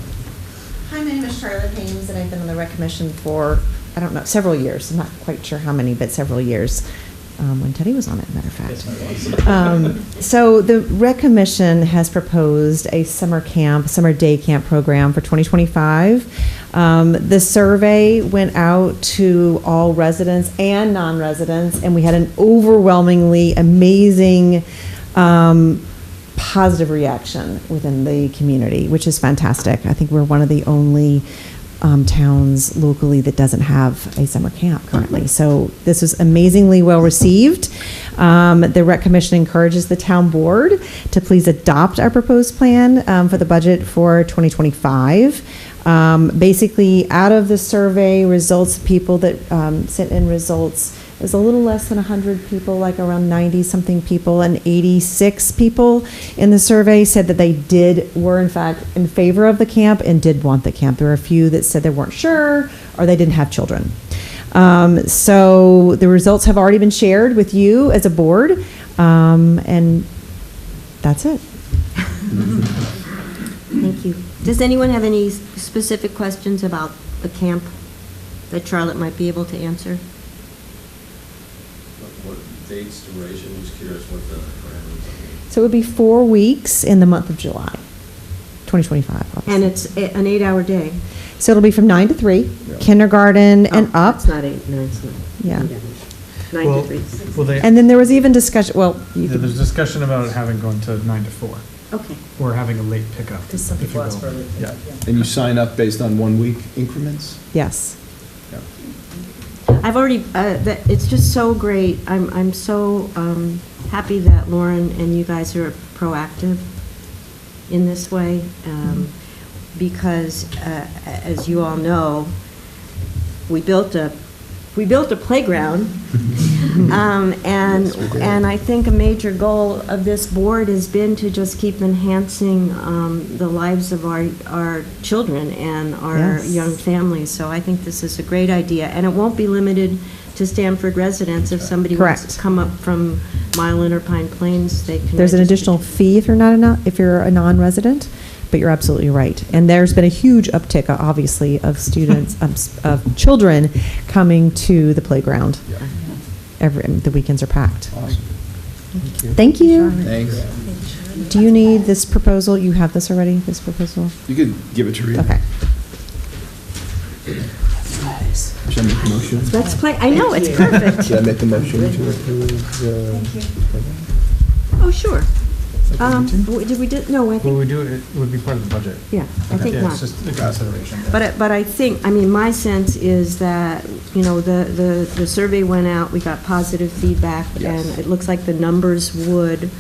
Hi, my name is Charlotte Haynes, and I've been on the rec commission for, I don't know, several years. I'm not quite sure how many, but several years. When Teddy was on it, matter of fact. So the Rec Commission has proposed a summer day camp program for 2025. The survey went out to all residents and non-residents, and we had an overwhelmingly amazing positive reaction within the community, which is fantastic. I think we're one of the only towns locally that doesn't have a summer camp currently. So this is amazingly well received. The Rec Commission encourages the town board to please adopt our proposed plan for the budget for 2025. Basically, out of the survey results, people that sent in results, it was a little less than 100 people, like around 90-something people, and 86 people in the survey said that they were in fact in favor of the camp and did want the camp. There were a few that said they weren't sure or they didn't have children. So the results have already been shared with you as a board, and that's it. Thank you. Does anyone have any specific questions about the camp that Charlotte might be able to answer? What dates, duration, just curious what the parameters are. So it would be 4 weeks in the month of July, 2025. Obviously. And it's an 8-hour day. So it'll be from 9 to 3, kindergarten and up. It's not 8, 9, it's not. Yeah. 9 Well, to 3. well, they, And then there was even discussion, well, you yeah, there's discussion about having going to 9 to 4, Okay. or having a late pickup. Because some if you people ask will. for a late Yeah. And you sign up based on 1 week increments? yes. I've already, it's just so great. I'm so happy that Lauren and you guys are proactive in this way, because as you all know, we built a playground, and I think a major goal of this board has been to just keep enhancing the lives of our children and our Yes. young families. So I think this is a great idea, and it won't be limited to Stanford residents. If somebody wants Correct. to come up from Milan or Pine Plains, they can. There's an register. additional fee if you're a non-resident, but you're absolutely right. And there's been a huge uptick, obviously, of students, of children coming to the playground. The weekends are packed. Awesome. Thank you. Thanks. Do you need this proposal? You have this already, this proposal? You could give it to Rita. Okay. Should I make a motion? Let's play, I know, it's perfect. Should I make a motion to approve Oh, sure. Did we do, no, I Well, think, we do it would be part of the budget. yeah, I Okay. think Yeah, not. it's just a consideration. But I think, I mean, my sense is that, you know, the survey went out, we got positive feedback, and it looks like the numbers would,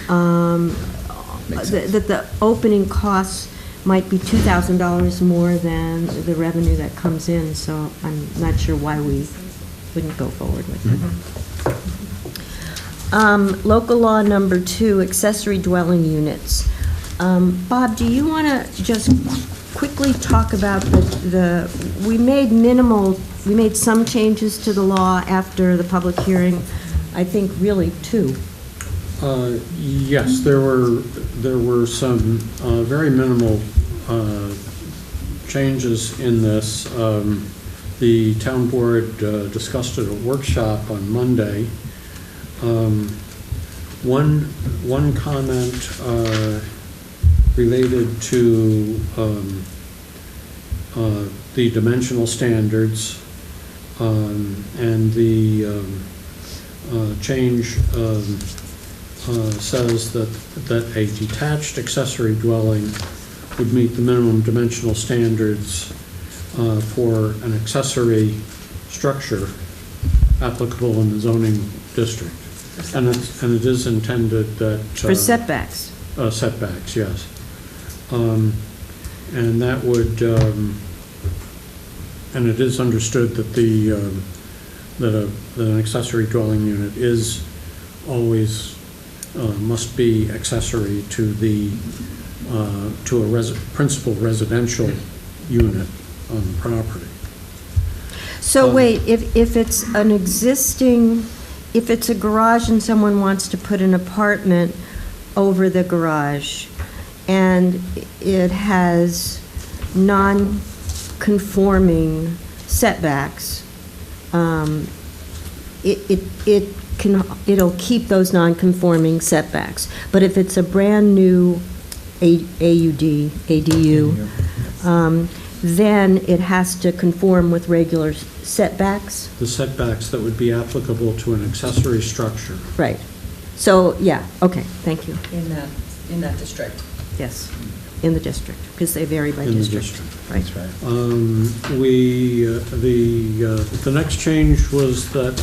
that the opening costs might be $2,000 more than the revenue that comes in, so I'm not sure why we wouldn't go forward with it. Local law number 2, accessory dwelling units. Bob, do you want to just quickly talk about we made some changes to the law after the public hearing, I think really 2. Yes, there were some very minimal changes in this. The town board discussed it at a workshop on Monday. One comment related to the dimensional standards, and the change says that a detached accessory dwelling would meet the minimum dimensional standards for an accessory structure applicable in the zoning district. And it is intended that... For setbacks. Setbacks, yes. And that would... and it is understood that that an accessory dwelling unit is always must be accessory to a principal residential unit on the property. So wait, if it's an existing, if it's a garage and someone wants to put an apartment over the garage, and it has non-conforming setbacks, it'll keep those non-conforming setbacks. But if it's a brand-new ADU, then it has to conform with regular setbacks? The setbacks that would be applicable to an accessory structure. Right. So, yeah, okay, thank you. In that district. Yes, in the district, because they vary by In the district. Right. The next change was that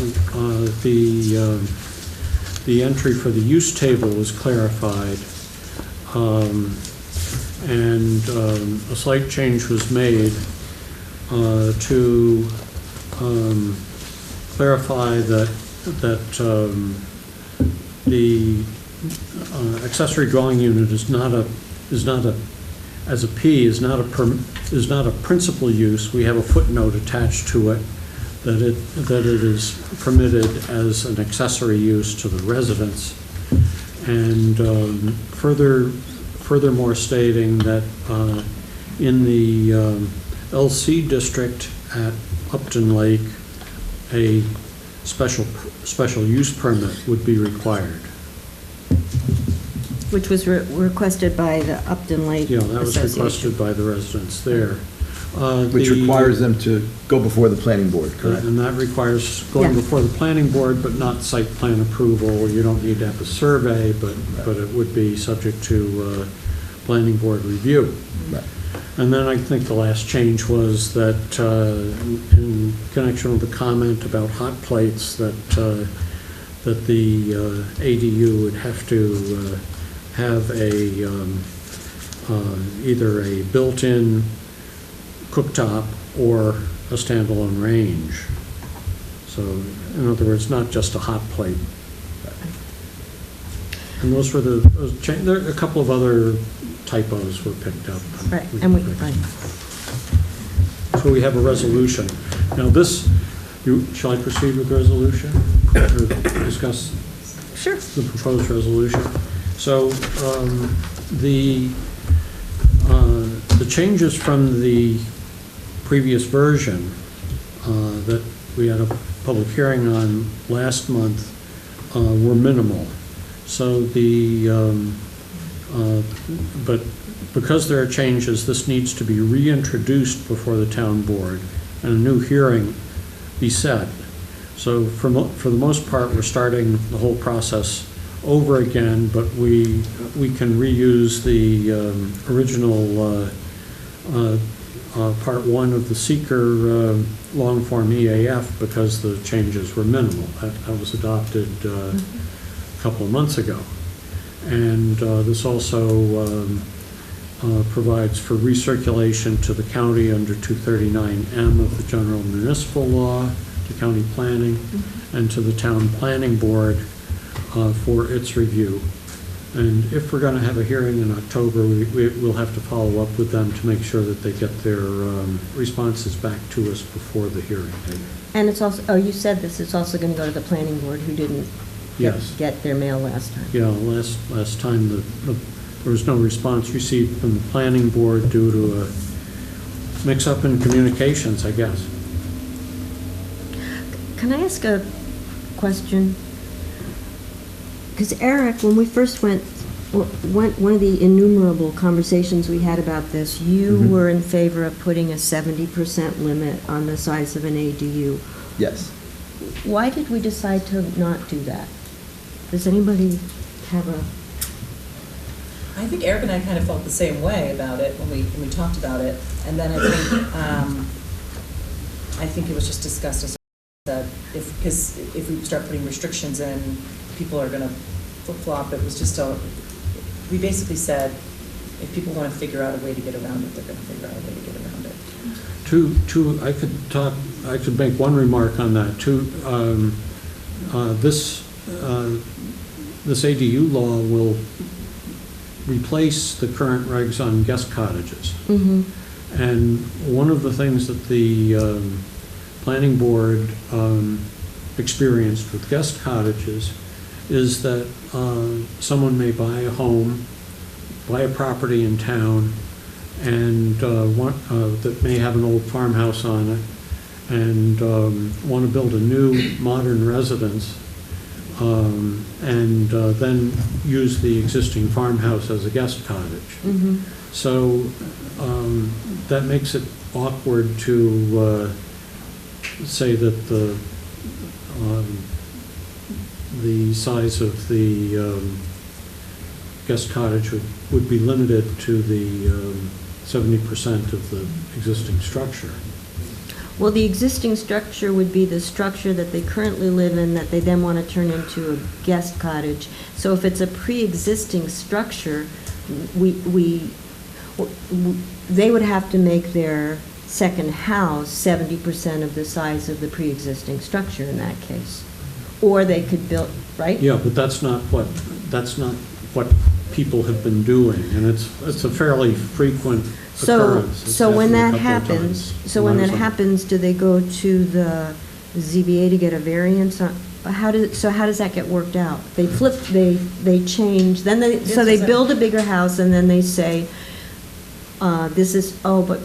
the entry for the use table was clarified. And a slight change was made to clarify that the accessory dwelling unit is not a principal use. We have a footnote attached to it that it is permitted as an accessory use to the residence, and furthermore stating that in the LC district at Upton Lake, a special use permit would be required. Which was requested by the Upton Lake Yeah, that was Association. requested by the residents there. Which requires them to go before the planning board, correct? And that requires going Yeah. before the planning board, but not site plan approval. You don't need to have a survey, but it would be subject to planning board review. Right. And then I think the last change was that in connection with the comment about hot plates, that the ADU would have to have either a built-in cooktop or a standalone range. So, in other words, not just a hot plate. And those were there are a couple of other typos were picked up. Right, and right. So we have a resolution. Now this, shall I proceed with the resolution? Or discuss Sure. the proposed resolution? So the changes from the previous version that we had a public hearing on last month were minimal. So but because there are changes, this needs to be reintroduced before the town board and a new hearing be set. So for the most part, we're starting the whole process over again, but we can reuse the original part one of the seeker long form EAF because the changes were minimal. That was adopted a couple of months ago. And this also provides for recirculation to the county under 239M of the general municipal law, to county planning, and to the town planning board for its review. And if we're going to have a hearing in October, we'll have to follow up with them to make sure that they get their responses back to us before the hearing date. And it's also, you said this, it's also going to go to the planning board who didn't Yes. get their mail last time. Yeah, last time there was no response received from the planning board due to a mix-up in communications, I guess. Can I ask a question? Because Eric, when we first went, one of the innumerable conversations we had about this, you were in favor of putting a 70% limit on the size of an ADU. Yes. Why did we decide to not do that? Does anybody have a... I think Eric and I kind of felt the same way about it when we talked about it, and then I think it was just discussed as that because if we start putting restrictions in, people are going to flip-flop. It was just we basically said if people want to figure out a way to get around it, they're going to figure out a way to get around it. I could make one remark on that too. This ADU law will replace the current regs on guest cottages. And one of the things that the planning board experienced with guest cottages is that someone may buy a home, buy a property in town, and that may have an old farmhouse on it, and want to build a new modern residence, and then use the existing farmhouse as a guest cottage. So that makes it awkward to say that the size of the guest cottage would be limited to the 70% of the existing structure. Well, the existing structure would be the structure that they currently live in that they then want to turn into a guest cottage. So if it's a pre-existing structure, we they would have to make their second house 70% of the size of the pre-existing structure in that case. Or they could build, right? Yeah, but that's not what people have been doing, and it's a fairly frequent occurrence. It's So when that happened a couple of happens, times so when when I that was on- happens, do they go to the ZBA to get a variance on, how does that get worked out? They change, then they build a bigger house and then they say, but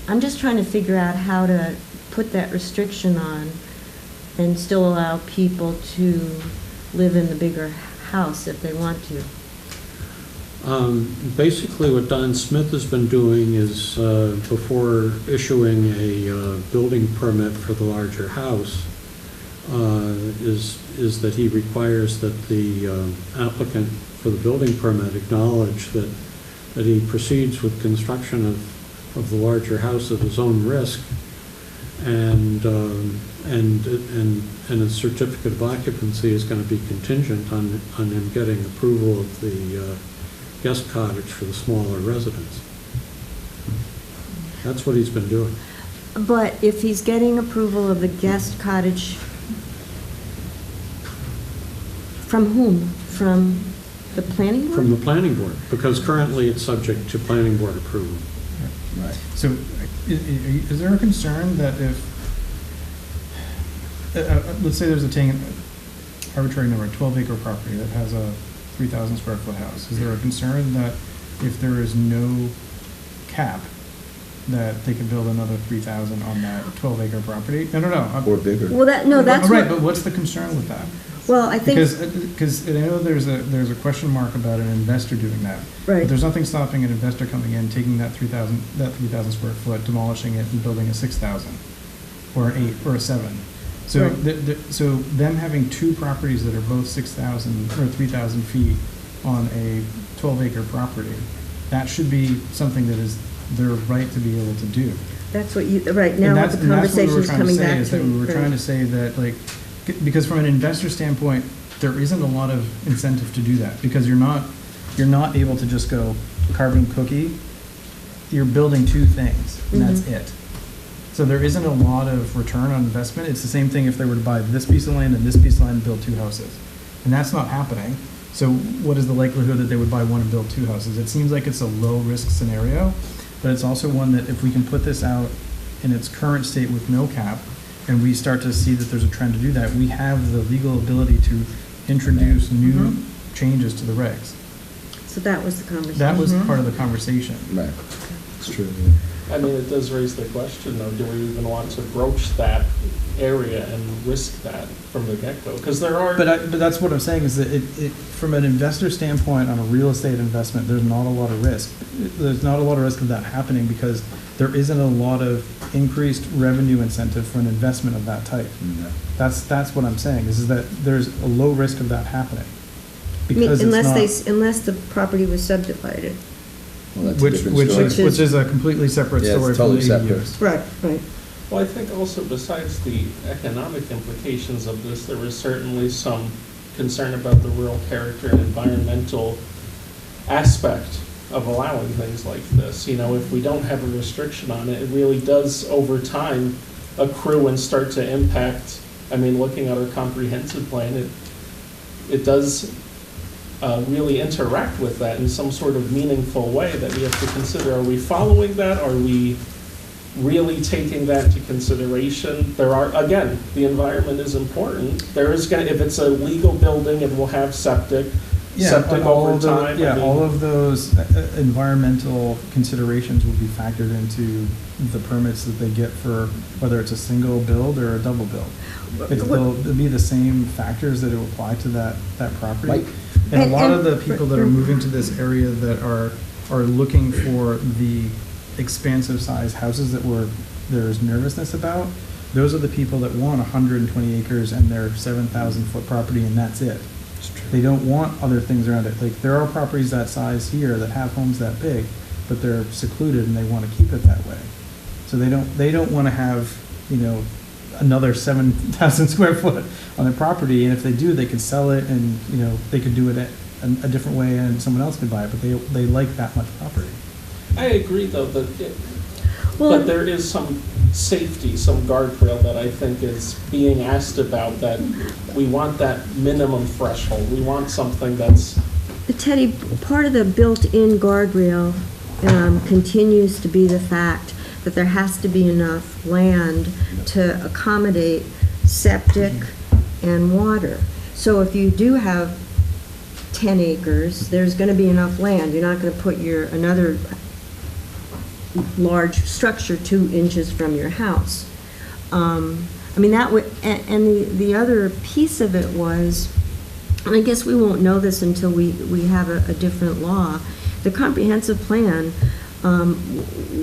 I'm just trying to figure out how to put that restriction on and still allow people to live in the bigger house if they want to. Basically, what Don Smith has been doing is, before issuing a building permit for the larger house, is that he requires that the applicant for the building permit acknowledge that he proceeds with construction of the larger house at his own risk, and a certificate of occupancy is going to be contingent on him getting approval of the guest cottage for the smaller residence. That's what he's been doing. But if he's getting approval of the guest cottage, from whom? From the planning board? From the planning board, because currently it's subject to planning board approval. Right. So is there a concern that if, let's say there's a arbitrary number, 12-acre property that has a 3,000 square foot house, is there a concern that if there is no cap, that they could build another 3,000 on that 12-acre property? No. Or bigger. Well, that's right, what, but what's the concern with that? well, I think, Because I know there's a question mark about an investor doing that. right. But there's nothing stopping an investor coming in, taking that 3,000 square foot, demolishing it, and building a 6,000, or an 8, or a 7. So, Right. so them having two properties that are both 6,000 or 3,000 feet on a 12-acre property, that should be something that is their right to be able to do. That's what right now, And what the conversation is coming back to. is that we were trying to say that, like, because from an investor standpoint, there isn't a lot of incentive to do that, because you're not able to just go carbon cookie. You're building two things, and that's it. So there isn't a lot of return on investment. It's the same thing if they were to buy this piece of land and this piece of land and build two houses. And that's not happening. So what is the likelihood that they would buy one and build two houses? It seems like it's a low-risk scenario, but it's also one that if we can put this out in its current state with no cap, and we start to see that there's a trend to do that, we have the legal ability to introduce new changes to the regs. So that was the conversation. That was part of the conversation. Right. It's true. I mean, it does raise the question, though, do we even want to broach that area and risk that from the get-go? Because there are... But that's what I'm saying, is that from an investor standpoint, on a real estate investment, there's not a lot of risk. There's not a lot of risk of that happening because there isn't a lot of increased revenue incentive for an investment of that type. No. That's what I'm saying, is that there's a low risk of that happening. I mean, Because unless the property was subdivided. Well, that's a which different story. is a completely separate Yeah, it's story. totally from the separate. ADUs. Right. Well, I think also besides the economic implications of this, there is certainly some concern about the rural character and environmental aspect of allowing things like this. You know, if we don't have a restriction on it, it really does over time accrue and start to impact. I mean, looking at our comprehensive plan, it does really interact with that in some sort of meaningful way that we have to consider. Are we following that? Are we really taking that into consideration? There are, again, the environment is important. There is going to, if it's a legal building, it will have septic over time. All of those environmental considerations will be factored into the permits that they get for whether it's a single build or a double build. They'll be the same factors that will apply to that property. Right. And a lot of the people that are moving to this area that are looking for the expansive size houses that there's nervousness about, those are the people that want 120 acres and their 7,000 foot property and that's it. They don't want other things around it. Like, there are properties that size here that have homes that big, but they're secluded and they want to keep it that way. So they don't want to have, another 7,000 square foot on their property, and if they do, they could sell it and, they could do it a different way and someone else could buy it, but they like that much property. I agree, though, Well- but there is some safety, some guardrail that I think is being asked about, that we want that minimum threshold. We want something that's, Teddy, part of the built-in guardrail continues to be the fact that there has to be enough land to accommodate septic and water. So if you do have 10 acres, there's going to be enough land. You're not going to put another large structure 2 inches from your house. I mean, that would, and the other piece of it was, and I guess we won't know this until we have a different law, the comprehensive plan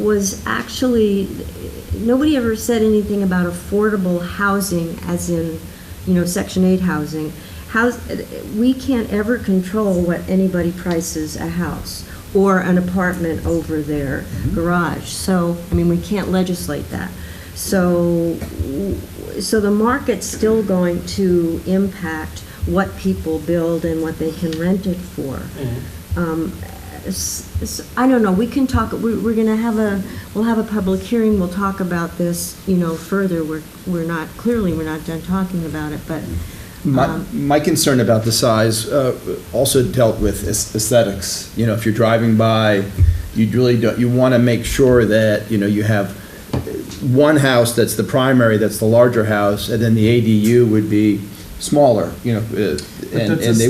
was actually, nobody ever said anything about affordable housing as in, Section 8 housing. We can't ever control what anybody prices a house or an apartment over their garage. So, I mean, we can't legislate that. So the market's still going to impact what people build and what they can rent it for. I don't know, we can talk, we're gonna we'll have a public hearing, we'll talk about this, further. We're not done talking about it, but. My concern about the size also dealt with aesthetics. If you're driving by, you want to make sure that, you have one house that's the primary, that's the larger house, and then the ADU would be smaller, and they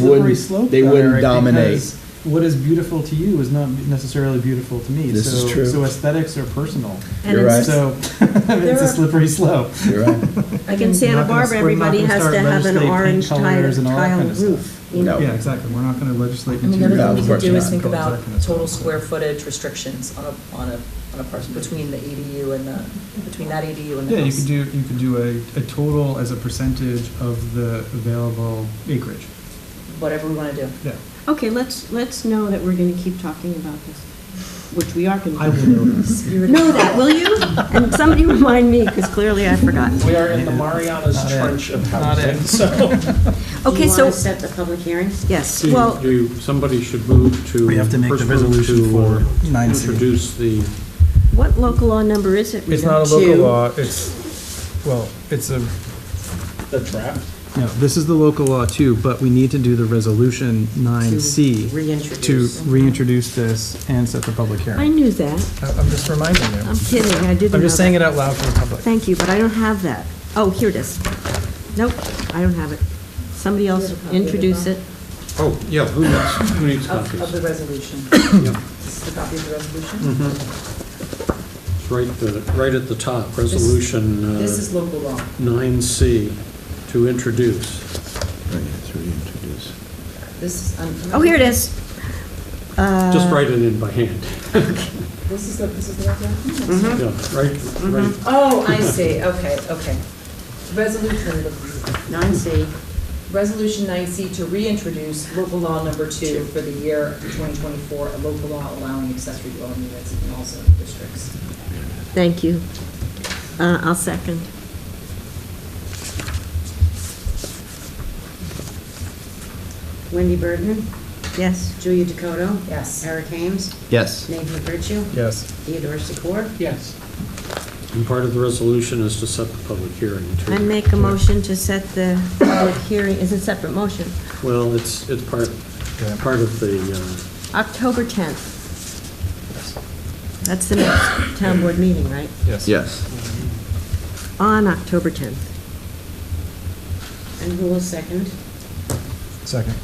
wouldn't dominate. What is beautiful to you is not necessarily beautiful to me. This is true. So aesthetics are personal. You're right. So it's a slippery slope. You're right. Like in Santa Barbara, everybody has to have an orange tile roof. No. Yeah, exactly. We're not going to legislate. I mean, the other thing we could do is think Exactly. about total square footage restrictions on a parcel between the ADU and between that ADU and the Yeah, house. you could do a total as a percentage of the available acreage. Whatever we want to do. Yeah. Okay, let's know that we're gonna keep talking about this, which we are gonna. I will know this. Know that, will you? And somebody remind me, because clearly I forgot. we are in the Marianas Trench of housing, so. Okay, Do you so, want to set the public hearing? yes, well, Somebody should move to. We have to make the first move resolution to, for 9C. Introduce the, what local law number is it? It's Rita? not a local 2. law, it's a, The draft? no, this is the local law too, but we need to do the resolution 9C Reintroduce. to reintroduce this and set the public I hearing. knew that. I'm just reminding you. I'm kidding, I didn't know I'm just saying that. it out loud for the public. Thank you, but I don't have that. Oh, here it is. Nope, I don't have it. Somebody else introduce it. oh, yeah, who needs copies? Of the resolution. Yeah. This is the copy of the resolution. It's right at the top, resolution This is local law. 9C to introduce. This is. Oh, here it is. Just write it in by hand. This is the right document? Yeah, right. Oh, I see, okay. Resolution 9C. Resolution 9C to reintroduce local law number 2 for the year 2024, a local law allowing accessory dwelling units in all zoning districts. Thank you. I'll second. Wendy Bergman, Yes. Julia Dakota, Yes. Eric Hames, Yes. Nathan Virtue, Yes. Theodore Secor. Yes. And part of the resolution is to set the public hearing too. I make a motion to set the public hearing, is it separate motion? Well, it's part of the, October 10th. That's the next town board meeting, right? Yes. Yes. On October 10th. And who will second? Second.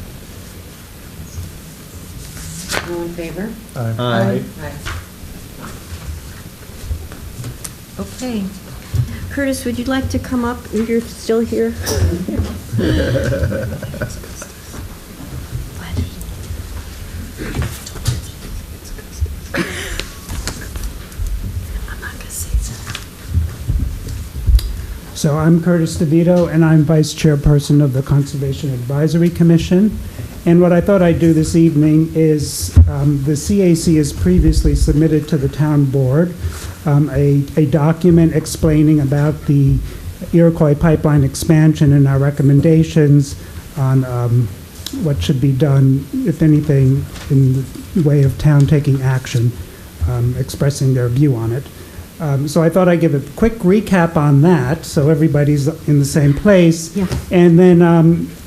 All in favor? Aye. Okay. Curtis, would you like to come up? You're still here? So I'm Curtis DeVito, and I'm Vice Chairperson of the Conservation Advisory Commission. And what I thought I'd do this evening is, the CAC has previously submitted to the town board a document explaining about the Iroquois pipeline expansion and our recommendations on what should be done, if anything, in the way of town taking action. expressing their view on it. So I thought I'd give a quick recap on that, so everybody's in the same place. Yeah. And then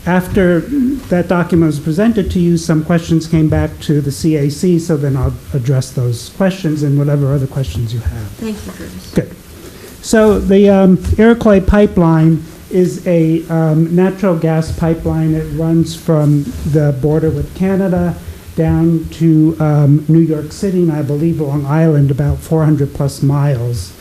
after that document was presented to you, some questions came back to the CAC, so then I'll address those questions and whatever other questions you have. Thank you, Curtis. Good. So the Iroquois pipeline is a natural gas pipeline. It runs from the border with Canada down to New York City, and I believe Long Island, about 400 plus miles.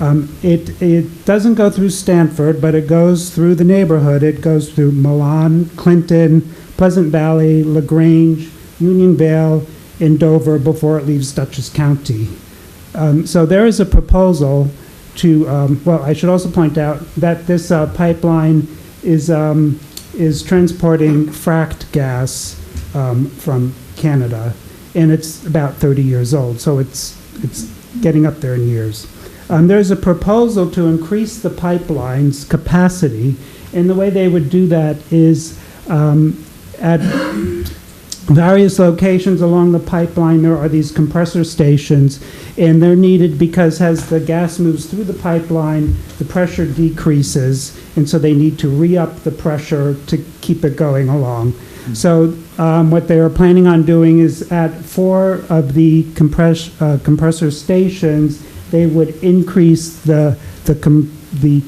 It doesn't go through Stanford, but it goes through the neighborhood. It goes through Milan, Clinton, Pleasant Valley, LaGrange, Unionville, and Dover before it leaves Dutchess County. So there is a proposal to, well, I should also point out that this pipeline is transporting fracked gas from Canada, and it's about 30 years old, so it's getting up there in years. There's a proposal to increase the pipeline's capacity, and the way they would do that is at various locations along the pipeline there are these compressor stations, and they're needed because as the gas moves through the pipeline, the pressure decreases, and so they need to re-up the pressure to keep it going along. So what they are planning on doing is at 4 of the compressor stations, they would increase the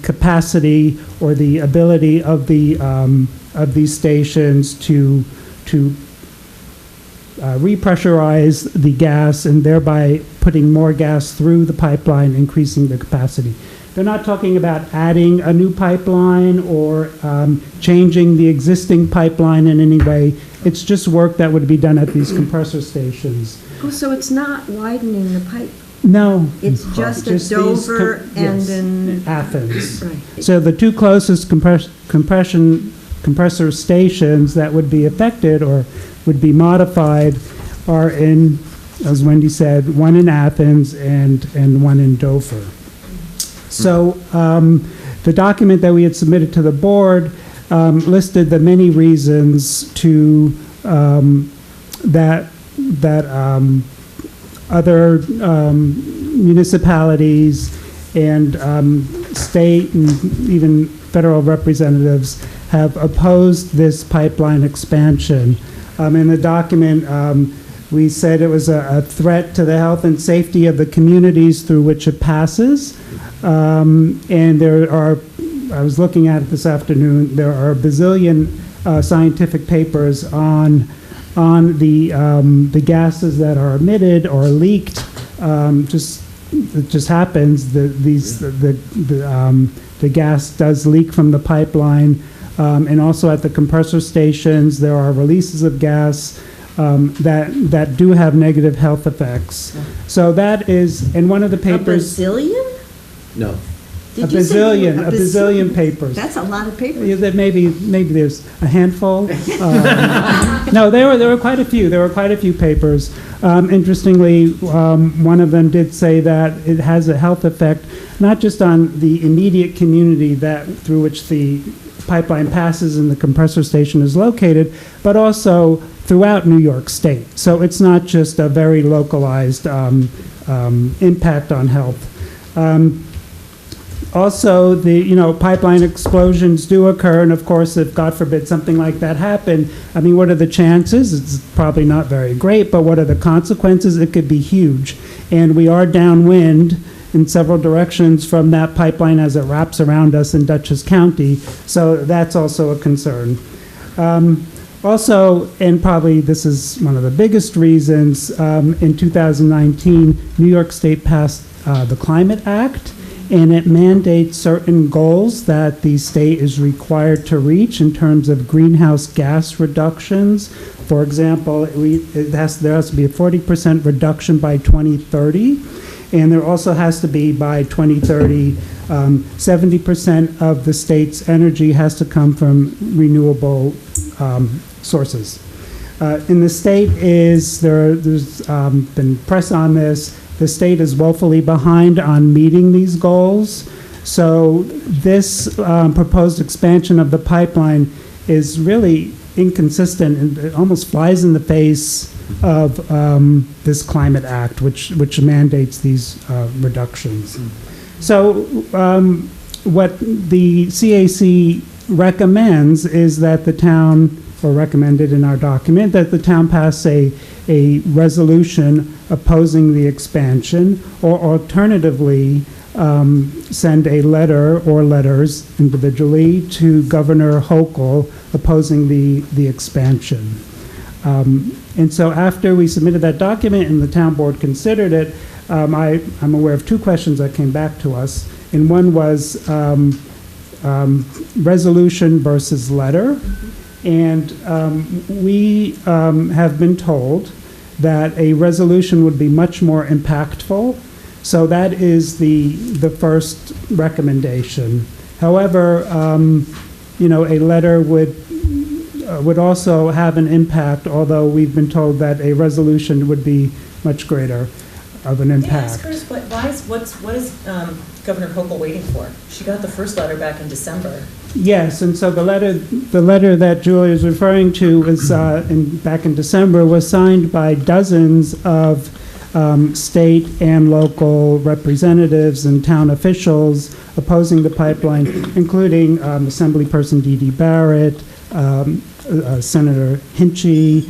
capacity or the ability of these stations to repressurize the gas, and thereby putting more gas through the pipeline, increasing the capacity. They're not talking about adding a new pipeline or changing the existing pipeline in any way. It's just work that would be done at these compressor stations. Oh, so it's not widening the pipe? No. It's just at Dover and in Athens. Right. So the two closest compressor stations that would be affected or would be modified are in, as Wendy said, one in Athens and one in Dover. So the document that we had submitted to the board listed the many reasons to that other municipalities and state and even federal representatives have opposed this pipeline expansion. In the document, we said it was a threat to the health and safety of the communities through which it passes. And there are, I was looking at it this afternoon, there are a bazillion scientific papers on the gases that are emitted or leaked. It just happens that the gas does leak from the pipeline, and also at the compressor stations there are releases of gas that do have negative health effects. So that is, in one of the papers. A bazillion? No. A bazillion papers. That's a lot of papers. Yeah, that maybe there's a handful. No, there were quite a few. There were quite a few papers. Interestingly, one of them did say that it has a health effect, not just on the immediate community that through which the pipeline passes and the compressor station is located, but also throughout New York State. So it's not just a very localized impact on health. Also, the pipeline explosions do occur, and of course, if God forbid something like that happened, I mean, what are the chances? It's probably not very great, but what are the consequences? It could be huge, and we are downwind in several directions from that pipeline as it wraps around us in Dutchess County, so that's also a concern. Also, and probably this is one of the biggest reasons, in 2019, New York State passed the Climate Act, and it mandates certain goals that the state is required to reach in terms of greenhouse gas reductions. For example, there has to be a 40% reduction by 2030, and there also has to be by 2030, 70% of the state's energy has to come from renewable sources. In the state there's been press on this. The state is woefully behind on meeting these goals. So this proposed expansion of the pipeline is really inconsistent and it almost flies in the face of this Climate Act, which mandates these reductions. So what the CAC recommends is that the town, or recommended in our document, that the town pass a resolution opposing the expansion, or alternatively, send a letter or letters individually to Governor Hochul opposing the expansion. And so after we submitted that document and the town board considered it, I'm aware of two questions that came back to us. And one was resolution versus letter. And we have been told that a resolution would be much more impactful. So that is the first recommendation. However, a letter would also have an impact, although we've been told that a resolution would be much greater of an impact. May I ask her, what is Governor Hochul waiting for? She got the first letter back in December. Yes, and so the letter that Julie is referring to was back in December, was signed by dozens of state and local representatives and town officials opposing the pipeline, including Assemblyperson Dee Barrett, Senator Hinchey.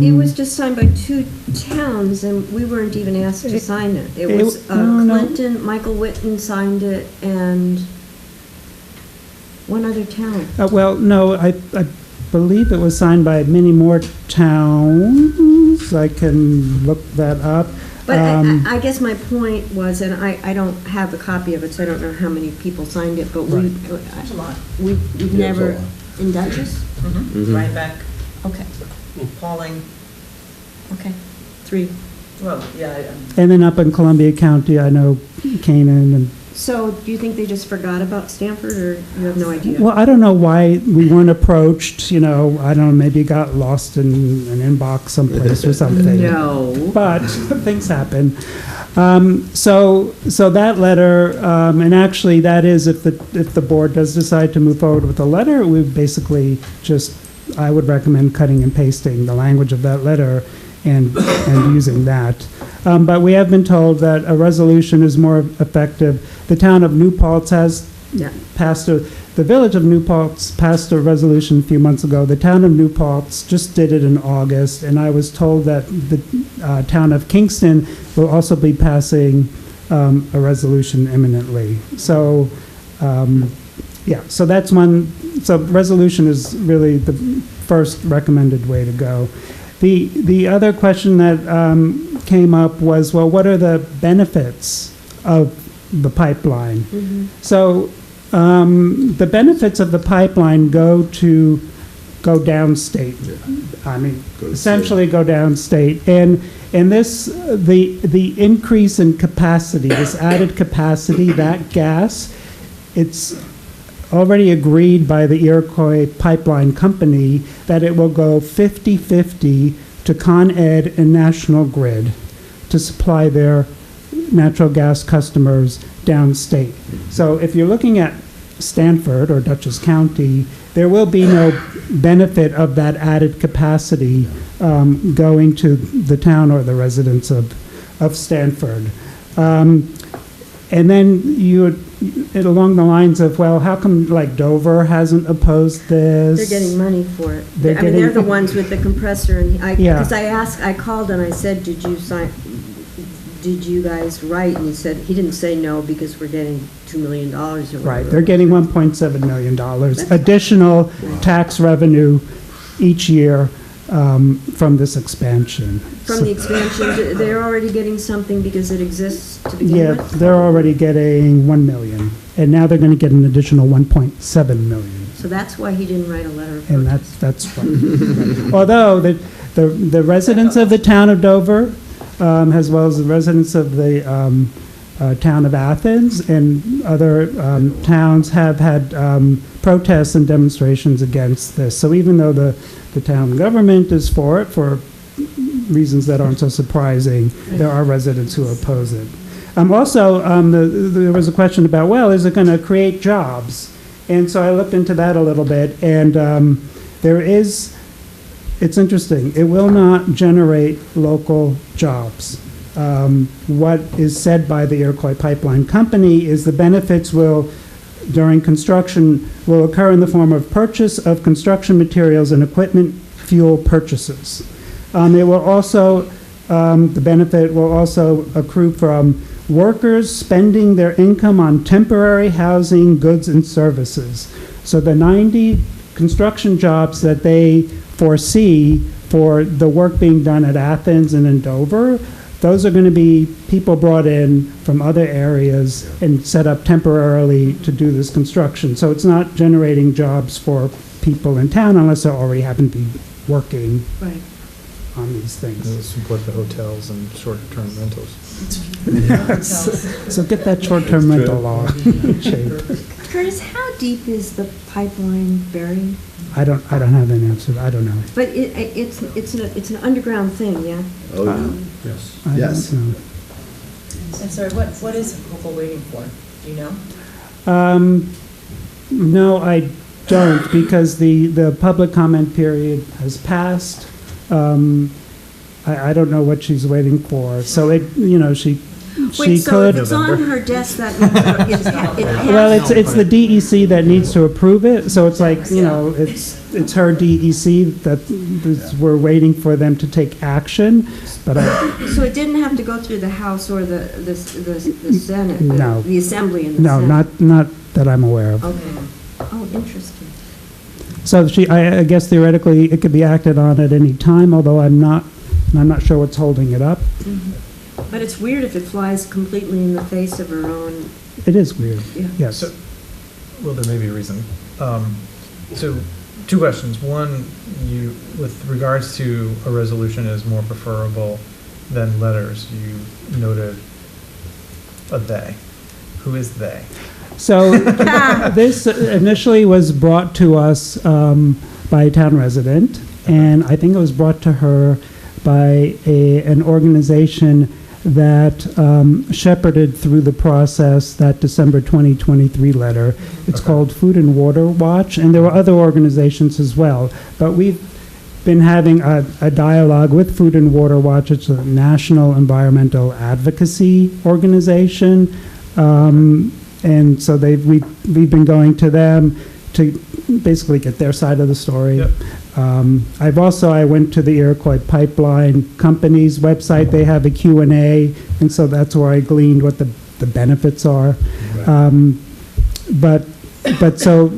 It was just signed by two towns, and we weren't even asked to sign it. It was Clinton, Michael Whitten signed it, and one other town. Well, no, I believe it was signed by many more towns. I can look that up. But I guess my point was, and I don't have a copy of it, so I don't know how many people signed it, but There's a lot. we've never, in Dutchess? Right back. Okay. Pauling. Okay. 3. Well, yeah. And then up in Columbia County, I know Canaan and. So do you think they just forgot about Stanford, or you have no idea? Well, I don't know why we weren't approached, I don't know, maybe it got lost in an inbox someplace or something. No. But things happen. So that letter, and actually that is if the board does decide to move forward with the letter, we basically I would recommend cutting and pasting the language of that letter and using that. But we have been told that a resolution is more effective. The town of New Paltz has passed the village of New Paltz passed a resolution a few months ago. The town of New Paltz just did it in August, and I was told that the town of Kingston will also be passing a resolution imminently. So, so that's one. So resolution is really the first recommended way to go. The other question that came up was, well, what are the benefits of the pipeline? Mm-hmm. So the benefits of the pipeline go downstate. I mean, essentially go downstate. And this, the increase in capacity, this added capacity, that gas, it's already agreed by the Iroquois Pipeline Company that it will go 50-50 to Con Ed and National Grid to supply their natural gas customers downstate. So if you're looking at Stanford or Dutchess County, there will be no benefit of that added capacity going to the town or the residents of Stanford. And then along the lines of, well, how come like Dover hasn't opposed this? They're getting money for it. They're They're the ones with the compressor, and because Yeah. I called and I said, did you guys write? And he didn't say no because we're getting $2 million or whatever. Right, they're getting $1.7 million additional tax revenue each year from this expansion. From the expansion, they're already getting something because it exists to begin Yeah, with? they're already getting $1 million, and now they're going to get an additional $1.7 million. So that's why he didn't write a letter of And protest. that's right. Although the residents of the town of Dover, as well as the residents of the town of Athens and other towns have had protests and demonstrations against this. So even though the town government is for it, for reasons that aren't so surprising, there are residents who oppose it. Also, there was a question about, well, is it going to create jobs? And so I looked into that a little bit, and It's interesting. It will not generate local jobs. What is said by the Iroquois Pipeline Company is the benefits during construction, will occur in the form of purchase of construction materials and equipment, fuel purchases. It will also, the benefit will also accrue from workers spending their income on temporary housing, goods, and services. So the 90 construction jobs that they foresee for the work being done at Athens and in Dover, those are going to be people brought in from other areas and set up temporarily to do this construction. So it's not generating jobs for people in town unless they already happen to be working Right. on these things. Support the hotels and short-term rentals. So get that short-term rental law in shape. Curtis, how deep is the pipeline buried? I don't have an answer. I don't know. But it's an underground thing, yeah? Yes. I don't Yes. know. And sorry, what is Hopewell waiting for? Do you know? No, I don't, because the public comment period has passed. I don't know what she's waiting for. So she Wait, so could. if it's on her desk, that means it has. Well, it's the DEC that needs to approve it. So it's like, it's her DEC that we're waiting for them to take action. But So it didn't have to go through the House or the Senate? No. The Assembly and the no, Senate? not that I'm aware of. Okay. Oh, interesting. So I guess theoretically it could be acted on at any time, although I'm not sure what's holding it up. But it's weird if it flies completely in the face of her own. It is weird. Yeah. Yes. So, well, there may be a reason. So, two questions. One, with regards to a resolution is more preferable than letters, you noted a they. Who is they? So this initially was brought to us by a town resident, and I think it was brought to her by an organization that shepherded through the process that December 2023 letter. It's called Food and Water Watch, and there were other organizations as well. But we've been having a dialogue with Food and Water Watch. It's a national environmental advocacy organization. And so we've been going to them to basically get their side of the story. Yep. I went to the Iroquois Pipeline Company's website. They have a Q&A, and so that's where I gleaned what the benefits are. Right. But so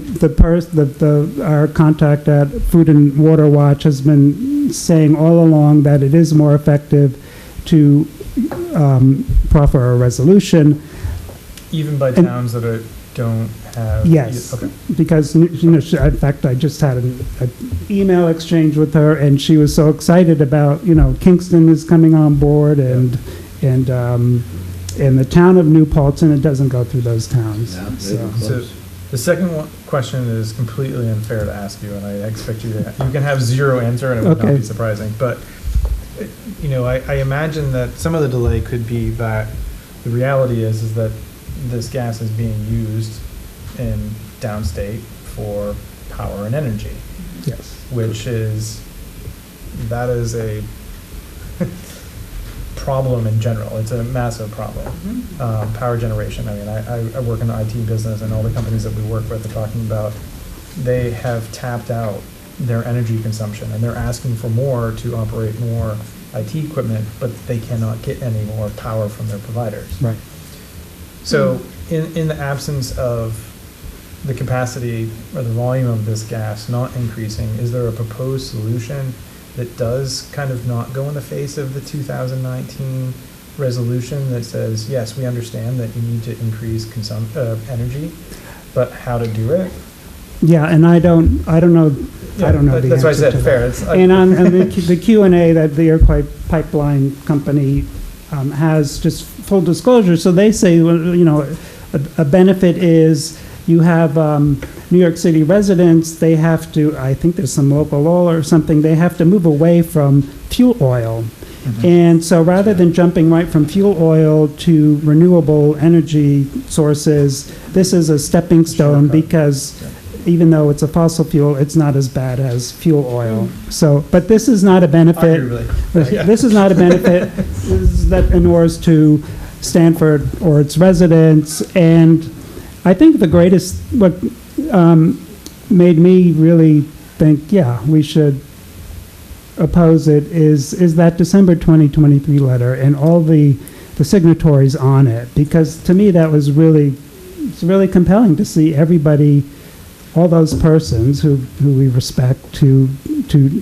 our contact at Food and Water Watch has been saying all along that it is more effective to proffer a resolution. Even by towns that don't have. Yes. Okay. Because in fact, I just had an email exchange with her, and she was so excited about Kingston is coming on board, and the town of New Paltz, and it doesn't go through those towns. So the second question is completely unfair to ask you, and I expect you can have zero answer, and it would not be surprising. But I imagine that some of the delay could be that the reality is that this gas is being used in downstate for power and energy. Yes. That is a problem in general. It's a massive problem. Power generation. I mean, I work in the IT business, and all the companies that we work with are talking about they have tapped out their energy consumption, and they're asking for more to operate more IT equipment, but they cannot get any more power from their providers. Right. So in the absence of the capacity or the volume of this gas not increasing, is there a proposed solution that does kind of not go in the face of the 2019 resolution that says, yes, we understand that you need to increase energy, but how to do it? Yeah, and I don't know. Yeah, I don't know the that's answer why I said to fair. that. And on the Q&A that the Iroquois Pipeline Company has, just full disclosure, so they say, a benefit is you have New York City residents, they have to, I think there's some local law or something, they have to move away from fuel oil. And so rather than jumping right from fuel oil to renewable energy sources, this is a stepping stone because even though it's a fossil fuel, it's not as bad as fuel oil. So, but this is not a benefit. This is not a benefit that inures to Stanford or its residents. And I think the greatest, what made me really think, yeah, we should oppose it is that December 2023 letter and all the signatories on it, because to me that was it's really compelling to see everybody, all those persons who we respect, to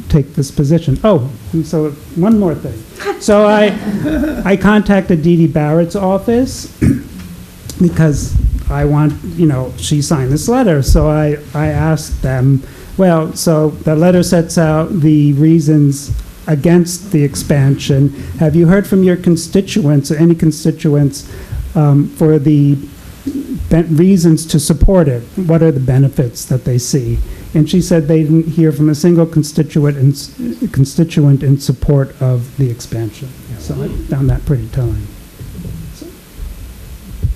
take this position. Oh, and so one more thing. So I contacted Dee Dee Barrett's office because I want, she signed this letter. So I asked them, well, so the letter sets out the reasons against the expansion. Have you heard from your constituents or any constituents for the reasons to support it? What are the benefits that they see? And she said they didn't hear from a single constituent in support of the expansion. So I found that pretty telling.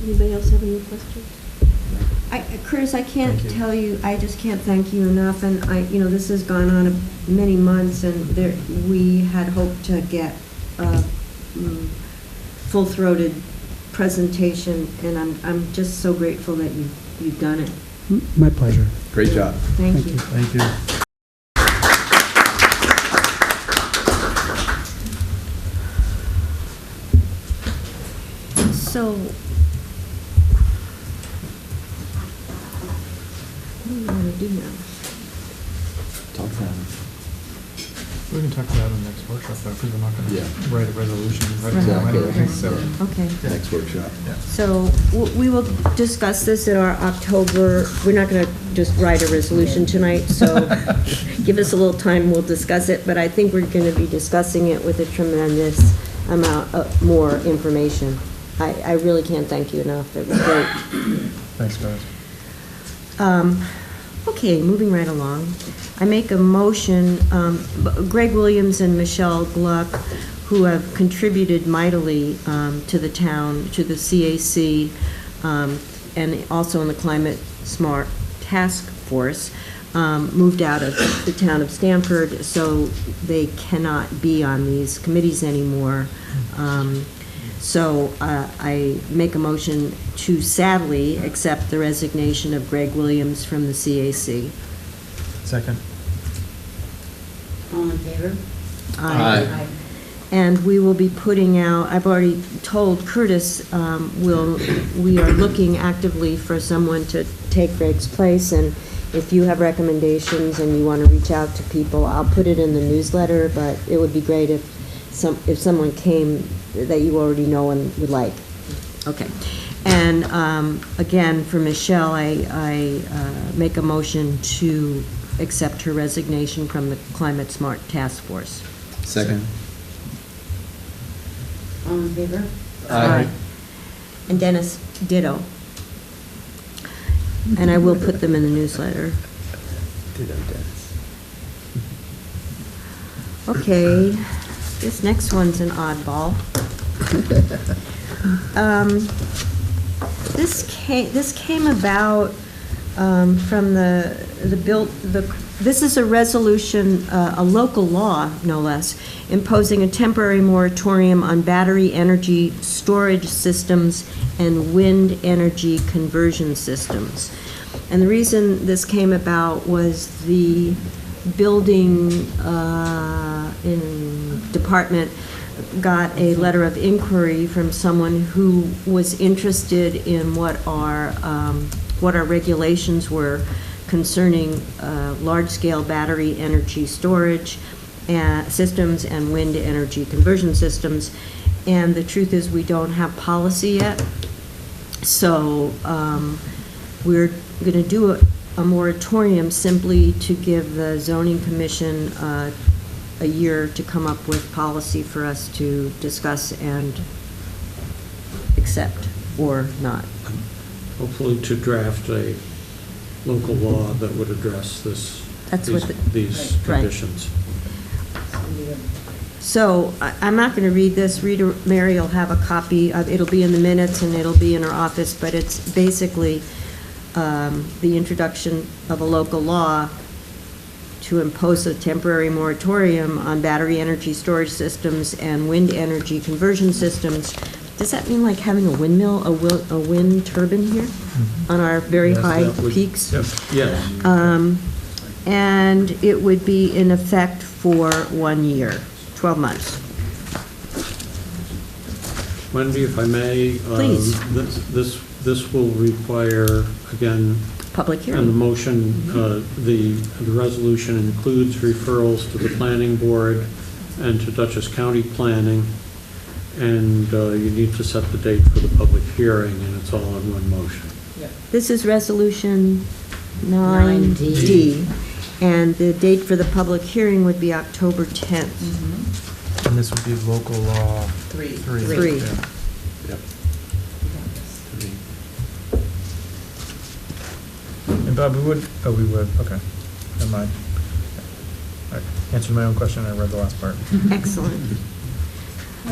Anybody else have any questions? Curtis, I can't tell you, I just can't thank you enough, and this has gone on many months, and we had hoped to get a full-throated presentation, and I'm just so grateful that you've done it. My pleasure. Great job. Thank you. Thank you. So, what do you want to do now? Talk about it. We can talk about it in the next workshop, though, because we're not going to write a resolution right now Exactly. anyway, so. Okay. Next workshop. So we will discuss this at our October, we're not going to just write a resolution tonight, so give us a little time, we'll discuss it, but I think we're going to be discussing it with a tremendous amount of more information. I really can't thank you enough, it was great. Thanks, guys. Okay, moving right along. I make a motion, Greg Williams and Michelle Gluck, who have contributed mightily to the town, to the CAC, and also in the Climate Smart Task Force, moved out of the town of Stanford, so they cannot be on these committees anymore. So I make a motion to sadly accept the resignation of Greg Williams from the CAC. Second. All in favor? Aye. And we will be putting out, I've already told Curtis, we are looking actively for someone to take Greg's place, and if you have recommendations and you want to reach out to people, I'll put it in the newsletter, but it would be great if someone came that you already know and would like. Okay. And again, for Michelle, I make a motion to accept her resignation from the Climate Smart Task Force. Second. All in favor? Aye. And Dennis, ditto. And I will put them in the newsletter. Ditto, Dennis. Okay, this next one's an oddball. This came about from this is a resolution, a local law, no less, imposing a temporary moratorium on battery energy storage systems and wind energy conversion systems. And the reason this came about was the building department got a letter of inquiry from someone who was interested in what our regulations were concerning large-scale battery energy storage systems and wind energy conversion systems. And the truth is, we don't have policy yet. So we're going to do a moratorium simply to give the zoning commission a year to come up with policy for us to discuss and accept or not. Hopefully to draft a local law that would address these conditions. So I'm not going to read this. Rita Mary will have a copy. It'll be in the minutes and it'll be in her office, but it's basically the introduction of a local law to impose a temporary moratorium on battery energy storage systems and wind energy conversion systems. Does that mean like having a windmill, a wind turbine here on our very Yes, high that would- peaks? Yes. And it would be in effect for 1 year, 12 months. Wendy, if I may. Please. This will require, again, Public and the hearing. motion, the resolution includes referrals to the planning board and to Dutchess County Planning, and you need to set the date for the public hearing, and it's all in one motion. This is Resolution 9D, and the date for the public hearing would be October 10th. And this would be local law Three. Three. Yeah. Yep. And Bob, we would, okay, never mind. I answered my own question, I read the last part. Excellent.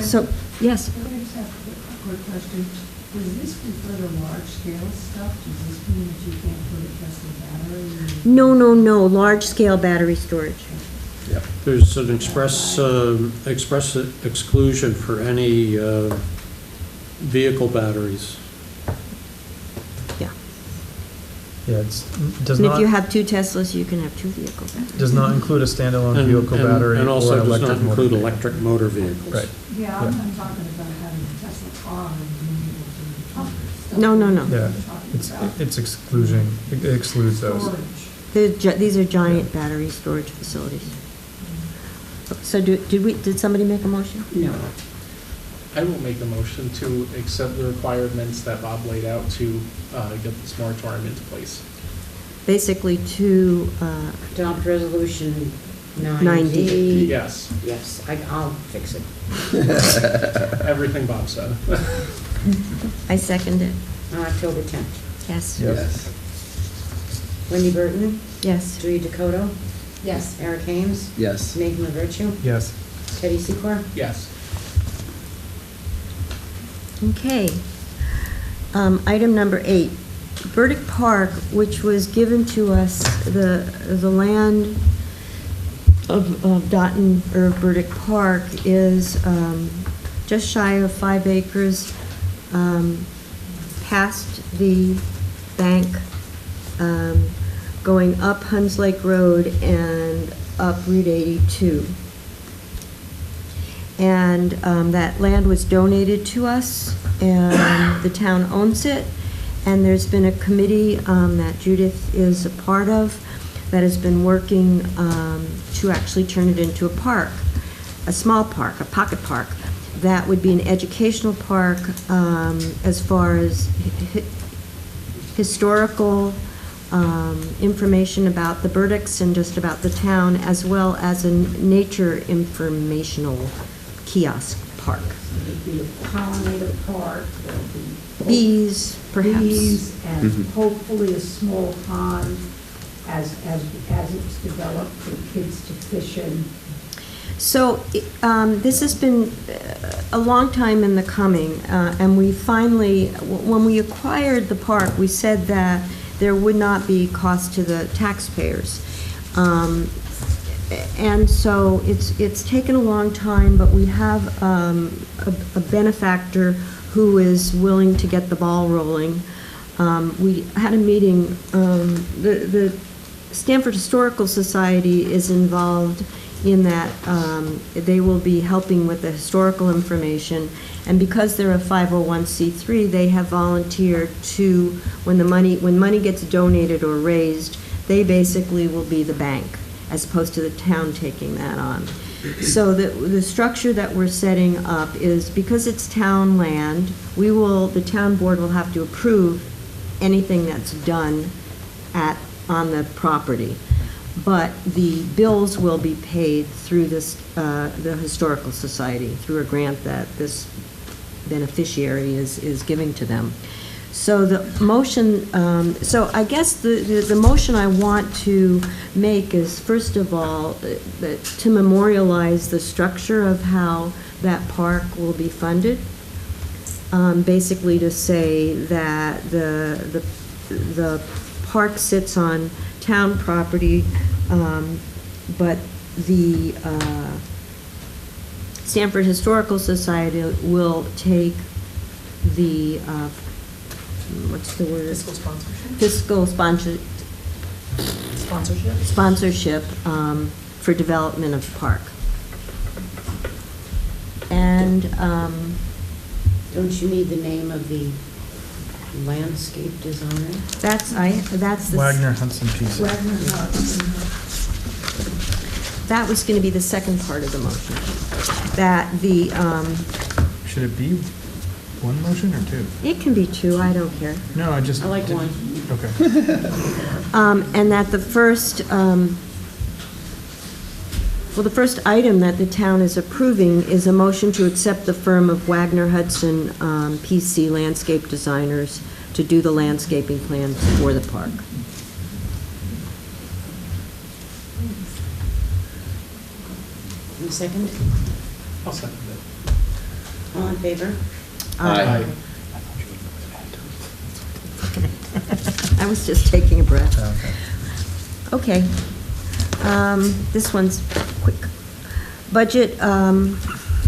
So, yes? Can I just have a quick question? Does this refer to large-scale stuff? Does this mean that you can't put a Tesla battery? No, large-scale battery storage. There's an express exclusion for any vehicle batteries. Yeah, does And if not, you have 2 Teslas, you can have 2 vehicle batteries. does not include a standalone vehicle battery And also or does electric not motor include vehicle. electric motor vehicles. Right. Yeah, I'm talking about having a Tesla car and being able to pump stuff. No. Yeah, it's exclusion, it excludes those. Storage. These are giant battery storage facilities. So did somebody make a motion? No. I will make a motion to accept the requirements that Bob laid out to get this moratorium into place. Basically to, Adopt resolution 9D. 9D. Yes, Yes, I'll fix it. everything Bob said. I second it. October 10th. Yes. Yes. Wendy Burton, Yes. Julie Dakota, Yes. Eric Hames, Yes. Nathan LaVertue, Yes. Teddy Secor. Yes. Okay. Item number 8, Burdick Park, which was given to us, the land of Dotton, or Burdick Park, is just shy of 5 acres, past the bank, going up Huns Lake Road and up Route 82. And that land was donated to us, and the town owns it. And there's been a committee that Judith is a part of that has been working to actually turn it into a park, a small park, a pocket park. That would be an educational park as far as historical information about the Burdicks and just about the town, as well as a nature informational kiosk park. It'd be a pollinator park, there'll be Bees, perhaps. bees, and hopefully a small pond as it's developed for kids to fish in. So this has been a long time in the coming, and we finally, when we acquired the park, we said that there would not be cost to the taxpayers. And so it's taken a long time, but we have a benefactor who is willing to get the ball rolling. We had a meeting, the Stanford Historical Society is involved in that. They will be helping with the historical information, and because they're a 501c3, they have volunteered to, when money gets donated or raised, they basically will be the bank, as opposed to the town taking that on. So the structure that we're setting up is, because it's town land, the town board will have to approve anything that's done on the property. But the bills will be paid through the Historical Society, through a grant that this beneficiary is giving to them. So the motion, so I guess the motion I want to make is, first of all, to memorialize the structure of how that park will be funded. Basically to say that the the park sits on town property, but the Stanford Historical Society will take the, what's the word? Fiscal sponsorship? Fiscal Sponsorship? for development of the park. And, Don't you need the name of the landscape designer? that's the. Wagner Hudson PC. That was going to be the second part of the motion. That the, Should it be one motion or two? it can be two, I don't care. No, I just. I like one. Okay. And that the first, the first item that the town is approving is a motion to accept the firm of Wagner Hudson PC Landscape Designers to do the landscaping plans for the park. And second? I'll second it. All in favor? Aye. I was just taking a breath. Okay. This one's quick. Budget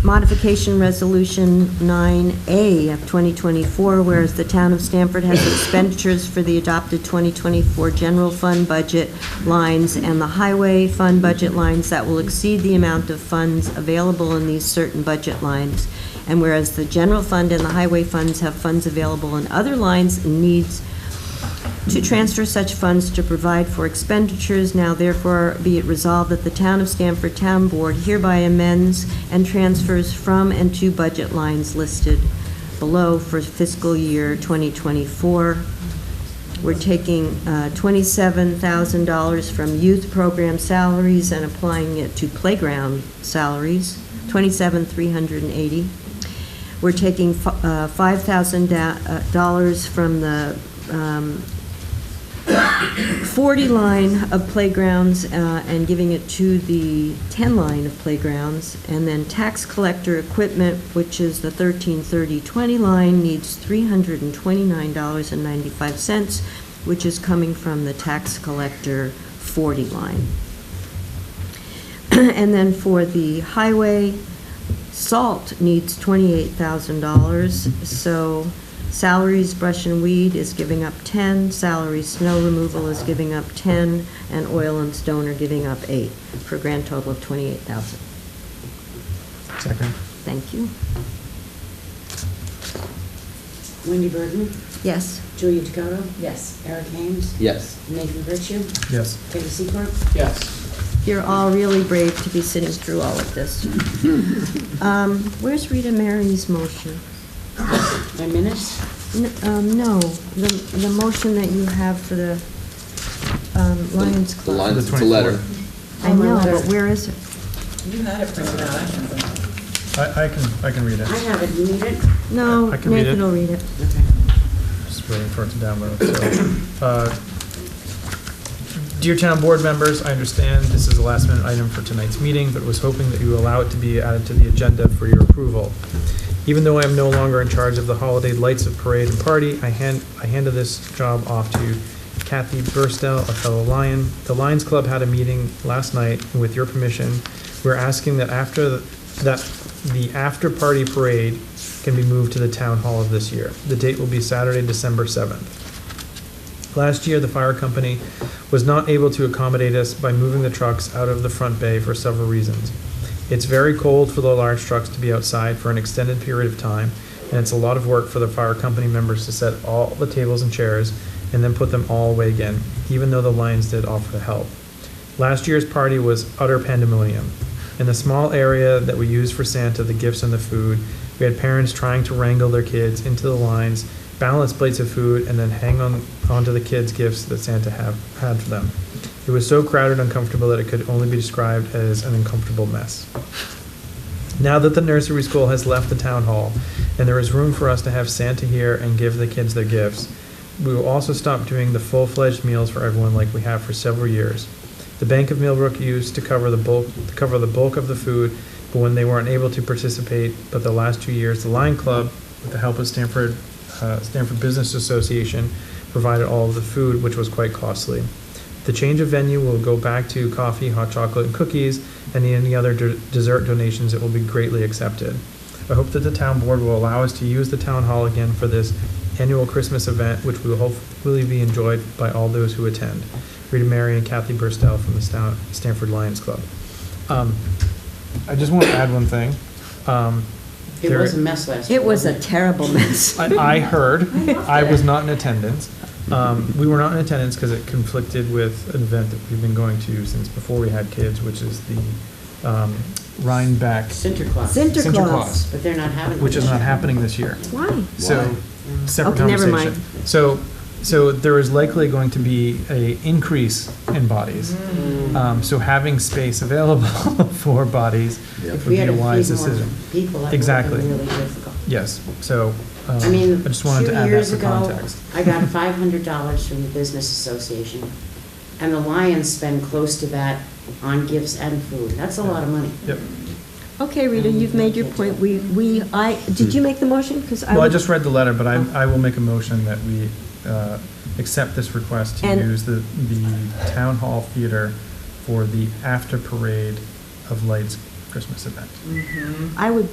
modification resolution 9A of 2024, whereas the town of Stanford has expenditures for the adopted 2024 general fund budget lines and the highway fund budget lines that will exceed the amount of funds available in these certain budget lines. And whereas the general fund and the highway funds have funds available in other lines and needs to transfer such funds to provide for expenditures, now therefore be it resolved that the Town of Stanford Town Board hereby amends and transfers from and to budget lines listed below for fiscal year 2024. We're taking $27,000 from youth program salaries and applying it to playground salaries, $27,380. We're taking $5,000 from the 40 line of playgrounds and giving it to the 10 line of playgrounds. And then tax collector equipment, which is the 133020 line, needs $329.95, which is coming from the tax collector 40 line. And then for the highway, salt needs $28,000, so salaries, brush and weed is giving up 10, salary snow removal is giving up 10, and oil and stone are giving up 8, for a grand total of $28,000. Second. Thank you. Wendy Bergman? Yes. Julia Dakota? Yes. Eric Haynes? Yes. Nathan Virtue? Yes. Peggy Secord? Yes. You're all really brave to be sitting through all of this. Where's Rita Mary's motion? My minutes? No, the motion that you have for the Lions The Club. lines, it's a letter. I know, but where is it? You had it printed out, I can print it. I can read it. I have it. You need it? No, I can read Nathan it. will read it. Okay. Just waiting for it to download. So, dear town board members, I understand this is a last minute item for tonight's meeting, but was hoping that you allow it to be added to the agenda for your approval. Even though I am no longer in charge of the holiday lights of parade and party, I handed this job off to Kathy Burstell, a fellow Lion. The Lions Club had a meeting last night, and with your permission, we're asking that the after-party parade can be moved to the town hall of this year. The date will be Saturday, December 7th. Last year, the fire company was not able to accommodate us by moving the trucks out of the front bay for several reasons. It's very cold for the large trucks to be outside for an extended period of time, and it's a lot of work for the fire company members to set all the tables and chairs and then put them all away again, even though the Lions did offer to help. Last year's party was utter pandemonium. In the small area that we used for Santa, the gifts and the food, we had parents trying to wrangle their kids into the lines, balance plates of food, and then hang onto the kids' gifts that Santa had for them. It was so crowded and uncomfortable that it could only be described as an uncomfortable mess. Now that the nursery school has left the town hall, and there is room for us to have Santa here and give the kids their gifts, we will also stop doing the full-fledged meals for everyone like we have for several years. The Bank of Millbrook used to cover the bulk of the food, but when they weren't able to participate, but the last 2 years, the Lion Club, with the help of Stanford Business Association, provided all of the food, which was quite costly. The change of venue will go back to coffee, hot chocolate, and cookies, and any other dessert donations. It will be greatly accepted. I hope that the town board will allow us to use the town hall again for this annual Christmas event, which will hopefully be enjoyed by all those who attend. Rita Mary and Kathy Burstell from the Stanford Lions Club. I just want to add one thing. It was a mess last year. It was a terrible mess. I heard, I was not in attendance. We were not in attendance because it conflicted with an event that we've been going to since before we had kids, which is the Rhinebeck Sinterklaas. Sinterklaas. But they're not having it which is this not year. happening this year. Why? So, separate Okay, never conversation. mind. So there is likely going to be a increase in bodies. So having space available for bodies If would we be had a to wise feed more decision. people, that would have Exactly. been really difficult. Yes, so I mean, I just wanted 2 to add that years for ago, context. I got $500 from the Business Association, and the Lions spend close to that on gifts and food. That's a lot of money. Yep. Okay, Rita, you've made your point. Did you make the motion? Well, I just read the letter, but I will make a motion that we accept this request to And- use the Town Hall Theater for the after parade of lights Christmas event. I would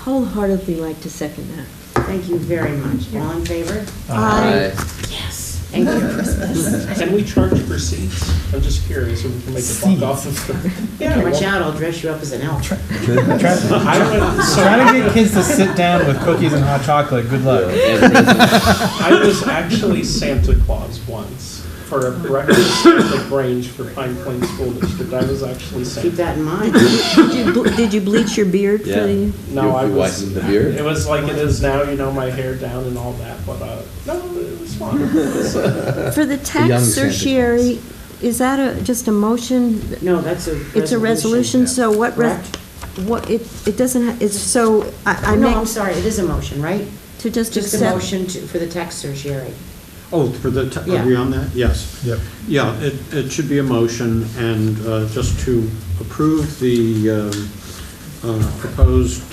wholeheartedly like to second that. Thank you very much. All in favor? Aye. Yes. Thank you. Christmas. Can we charge for seats? I'm just curious if we can make a buck off of them. Yeah, Watch well, out, I'll dress you up as an elf. I would, so Trying to get kids to sit down with cookies and hot chocolate, good luck. I was actually Santa Claus once for a breakfast at the Grange for Pine Plains School District. I was actually Santa. Keep that in mind. Did you bleach your beard for the? No, I You was. whitened the beard? It was like it is now, my hair down and all that, but, no, it was fun. It was, For the young tax Santa certiorari, is that just a motion? No, that's a resolution. It's a resolution, so Correct. it doesn't, it's, so I No, make, I'm sorry, it is a motion, right? to just Just a accept. motion for the tax certiorari. Oh, for the, Yeah. are we on that? Yes. Yep. Yeah, it should be a motion, and just to approve the proposed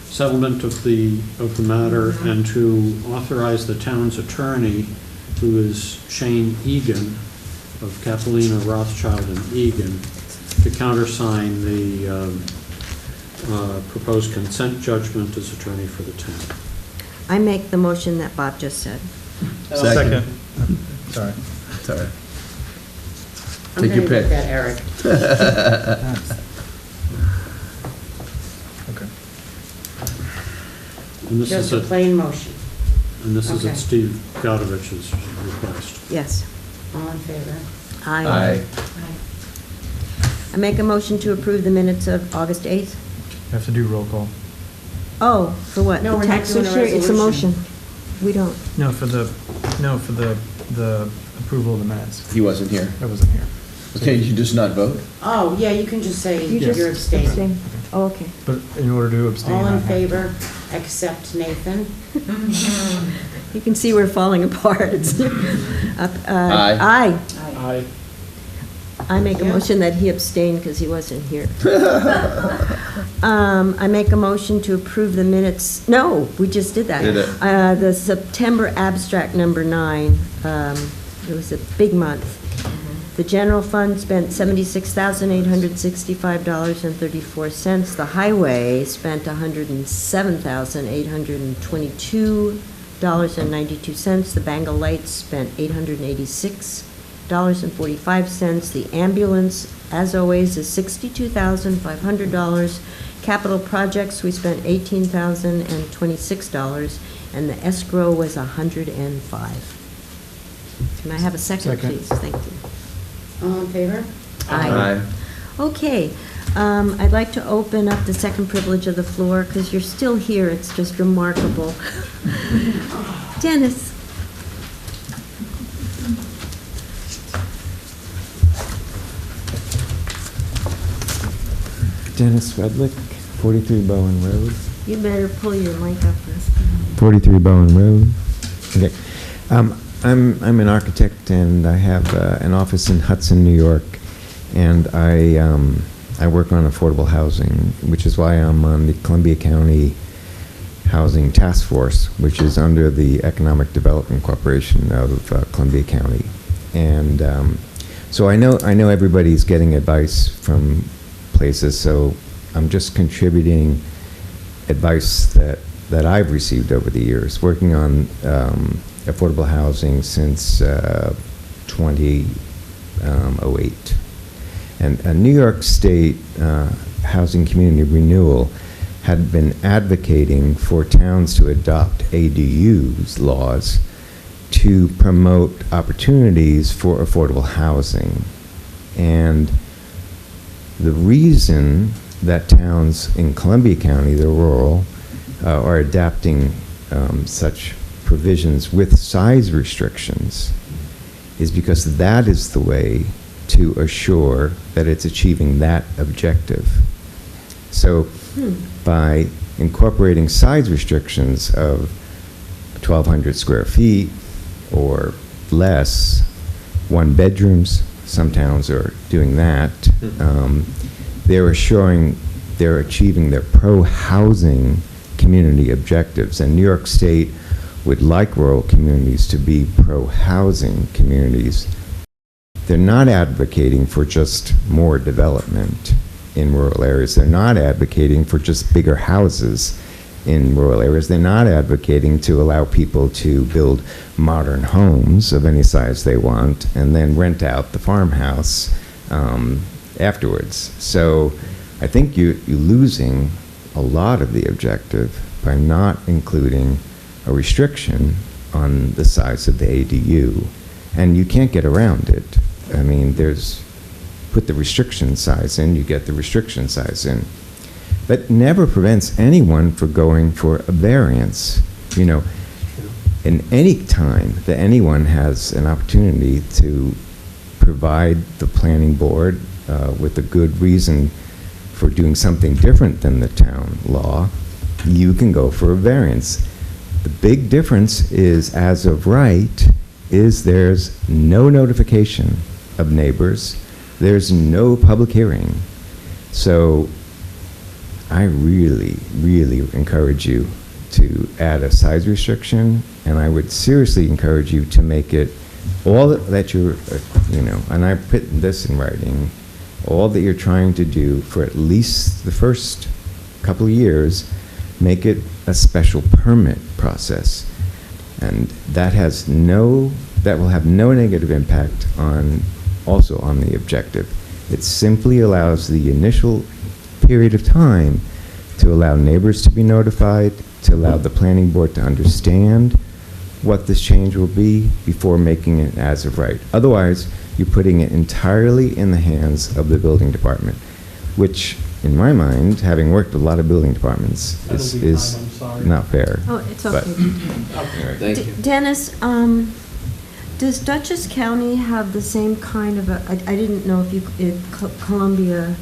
settlement of the matter, and to authorize the town's attorney, who is Shane Egan of Catalina Rothschild and Egan, to countersign the proposed consent judgment as attorney for the town. I make the motion that Bob just said. Second. Sorry. It's all right. I'm Take your gonna pick. get that, Eric. Okay. And this Just is a at, plain motion. and this is Okay. at Steve Godovich's request. Yes. All in favor? Aye. I make a motion to approve the minutes of August 8th. You have to do roll call. Oh, for what? No, The we're not tax doing a certiorari? It's a resolution. motion. We don't. No, for the approval of the minutes. He wasn't here. I wasn't here. Okay, you just not vote? Oh, yeah, you can just say You just you're abstaining. abstain. Oh, okay. But in order to abstain. All I in have to- favor, except Nathan? You can see we're falling apart. Aye. I, I make a Yeah. motion that he abstained because he wasn't here. I make a motion to approve the minutes, no, we just did that. Did it. The September abstract number 9, it was a big month. The general fund spent $76,865.34. The highway spent $107,822.92. The Bengal Lights spent $886.45. The ambulance, as always, is $62,500. Capital projects, we spent $18,026, and the escrow was $105. Can I have a second, Second. please? Thank you. All in favor? Aye. Okay, I'd like to open up the second privilege of the floor, because you're still here, it's just remarkable. Dennis. Dennis Redlick, 43 Bowen Road. You better pull your mic up for us. 43 Bowen Road. Okay. I'm an architect, and I have an office in Hudson, New York, and I work on affordable housing, which is why I'm on the Columbia County Housing Task Force, which is under the Economic Development Corporation of Columbia County. And so I know everybody's getting advice from places, so I'm just contributing advice that I've received over the years, working on affordable housing since 2008. And New York State Housing Community Renewal had been advocating for towns to adopt ADUs laws to promote opportunities for affordable housing. And the reason that towns in Columbia County, the rural, are adapting such provisions with size restrictions is because that is the way to assure that it's achieving that objective. So by incorporating size restrictions of 1,200 square feet or less, 1 bedrooms, some towns are doing that, they're assuring they're achieving their pro-housing community objectives. And New York State would like rural communities to be pro-housing communities. They're not advocating for just more development in rural areas. They're not advocating for just bigger houses in rural areas. They're not advocating to allow people to build modern homes of any size they want and then rent out the farmhouse afterwards. So I think you're losing a lot of the objective by not including a restriction on the size of the ADU. And you can't get around it. I mean, put the restriction size in, you get the restriction size in. But never prevents anyone from going for a variance. You know, in any time that anyone has an opportunity to provide the planning board with a good reason for doing something different than the town law, you can go for a variance. The big difference is, as of right, is there's no notification of neighbors. There's no public hearing. So I really, really encourage you to add a size restriction, and I would seriously encourage you to make it all that you're, and I put this in writing, all that you're trying to do for at least the first couple of years, make it a special permit process. And that will have no negative impact also on the objective. It simply allows the initial period of time to allow neighbors to be notified, to allow the planning board to understand what this change will be before making it as of right. Otherwise, you're putting it entirely in the hands of the building department, which, in my mind, having worked with a lot of building departments, is not fair. Oh, it's okay. Thank you. Dennis, does Dutchess County have the same kind of I didn't know if Columbia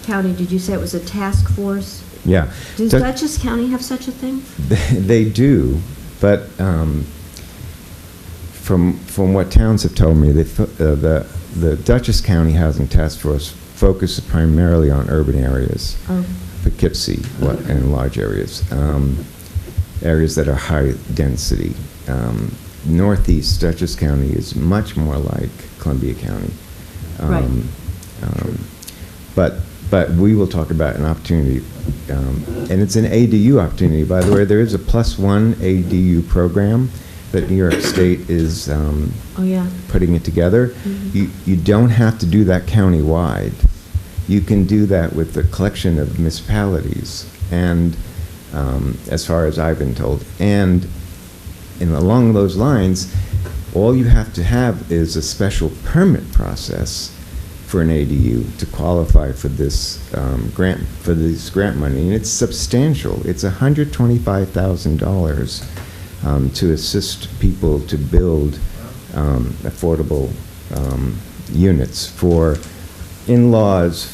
County, did you say it was a task force? Yeah. Does Dutchess County have such a thing? They do, but from what towns have told me, the Dutchess County Housing Task Force focuses primarily on urban areas, Poughkeepsie, and large areas, areas that are high density. Northeast Dutchess County is much more like Columbia County. Right. But we will talk about an opportunity, and it's an ADU opportunity. By the way, there is a +1 ADU program that New York State is putting it together. Mm-hmm. You don't have to do that countywide. You can do that with a collection of municipalities, and as far as I've been told. And along those lines, all you have to have is a special permit process for an ADU to qualify for this grant money, and it's substantial. It's $125,000 to assist people to build affordable units for in-laws,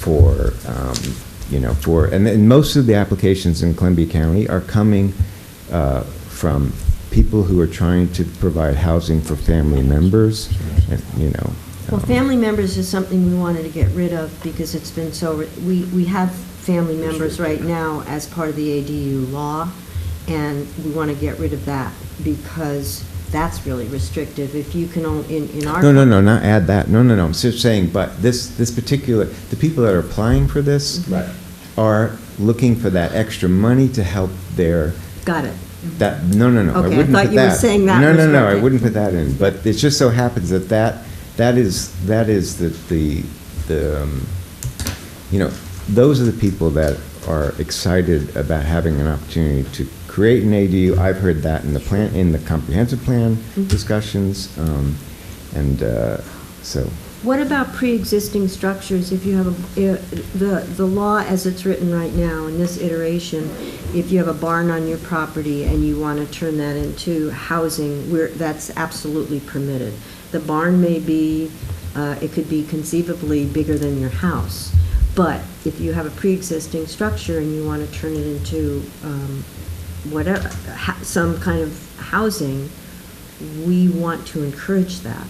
and most of the applications in Columbia County are coming from people who are trying to provide housing for family members, and, Well, family members is something we wanted to get rid of because it's been we have family members right now as part of the ADU law, And we want to get rid of that because that's really restrictive. If you can, in our. No, not add that. No. I'm just saying, but this particular, the people that are applying for this are looking for that extra money to help their. Got it. That, no. Okay, I wouldn't I thought put you were that. saying that No, was I working. wouldn't put that in. But it just so happens that is the you know, those are the people that are excited about having an opportunity to create an ADU. I've heard that in the plan, in the comprehensive plan discussions, so. What about pre-existing structures? If you have the law as it's written right now in this iteration, if you have a barn on your property and you want to turn that into housing, that's absolutely permitted. The barn may be, it could be conceivably bigger than your house, but if you have a pre-existing structure and you want to turn it into whatever, some kind of housing, we want to encourage that.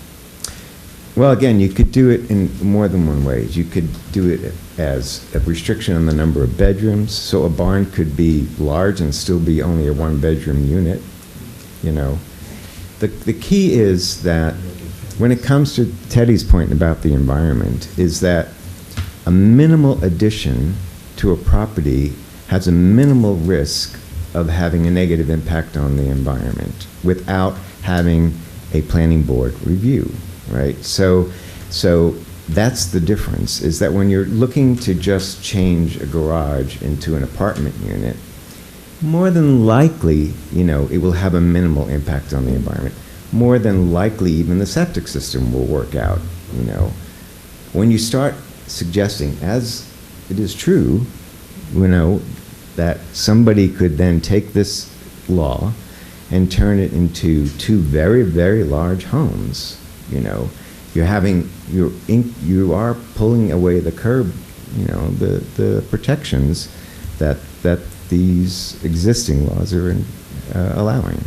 Well, again, you could do it in more than one way. You could do it as a restriction on the number of bedrooms. So a barn could be large and still be only a one-bedroom unit, you know. The key is that when it comes to Teddy's point about the environment, is that a minimal addition to a property has a minimal risk of having a negative impact on the environment without having a planning board review. Right, so that's the difference, is that when you're looking to just change a garage into an apartment unit, more than likely, you know, it will have a minimal impact on the environment. More than likely, even the septic system will work out, you know. When you start suggesting, as it is true, you know, that somebody could then take this law and turn it into two very, very large homes. You know, you are pulling away the curb, you know, the protections that these existing laws are allowing,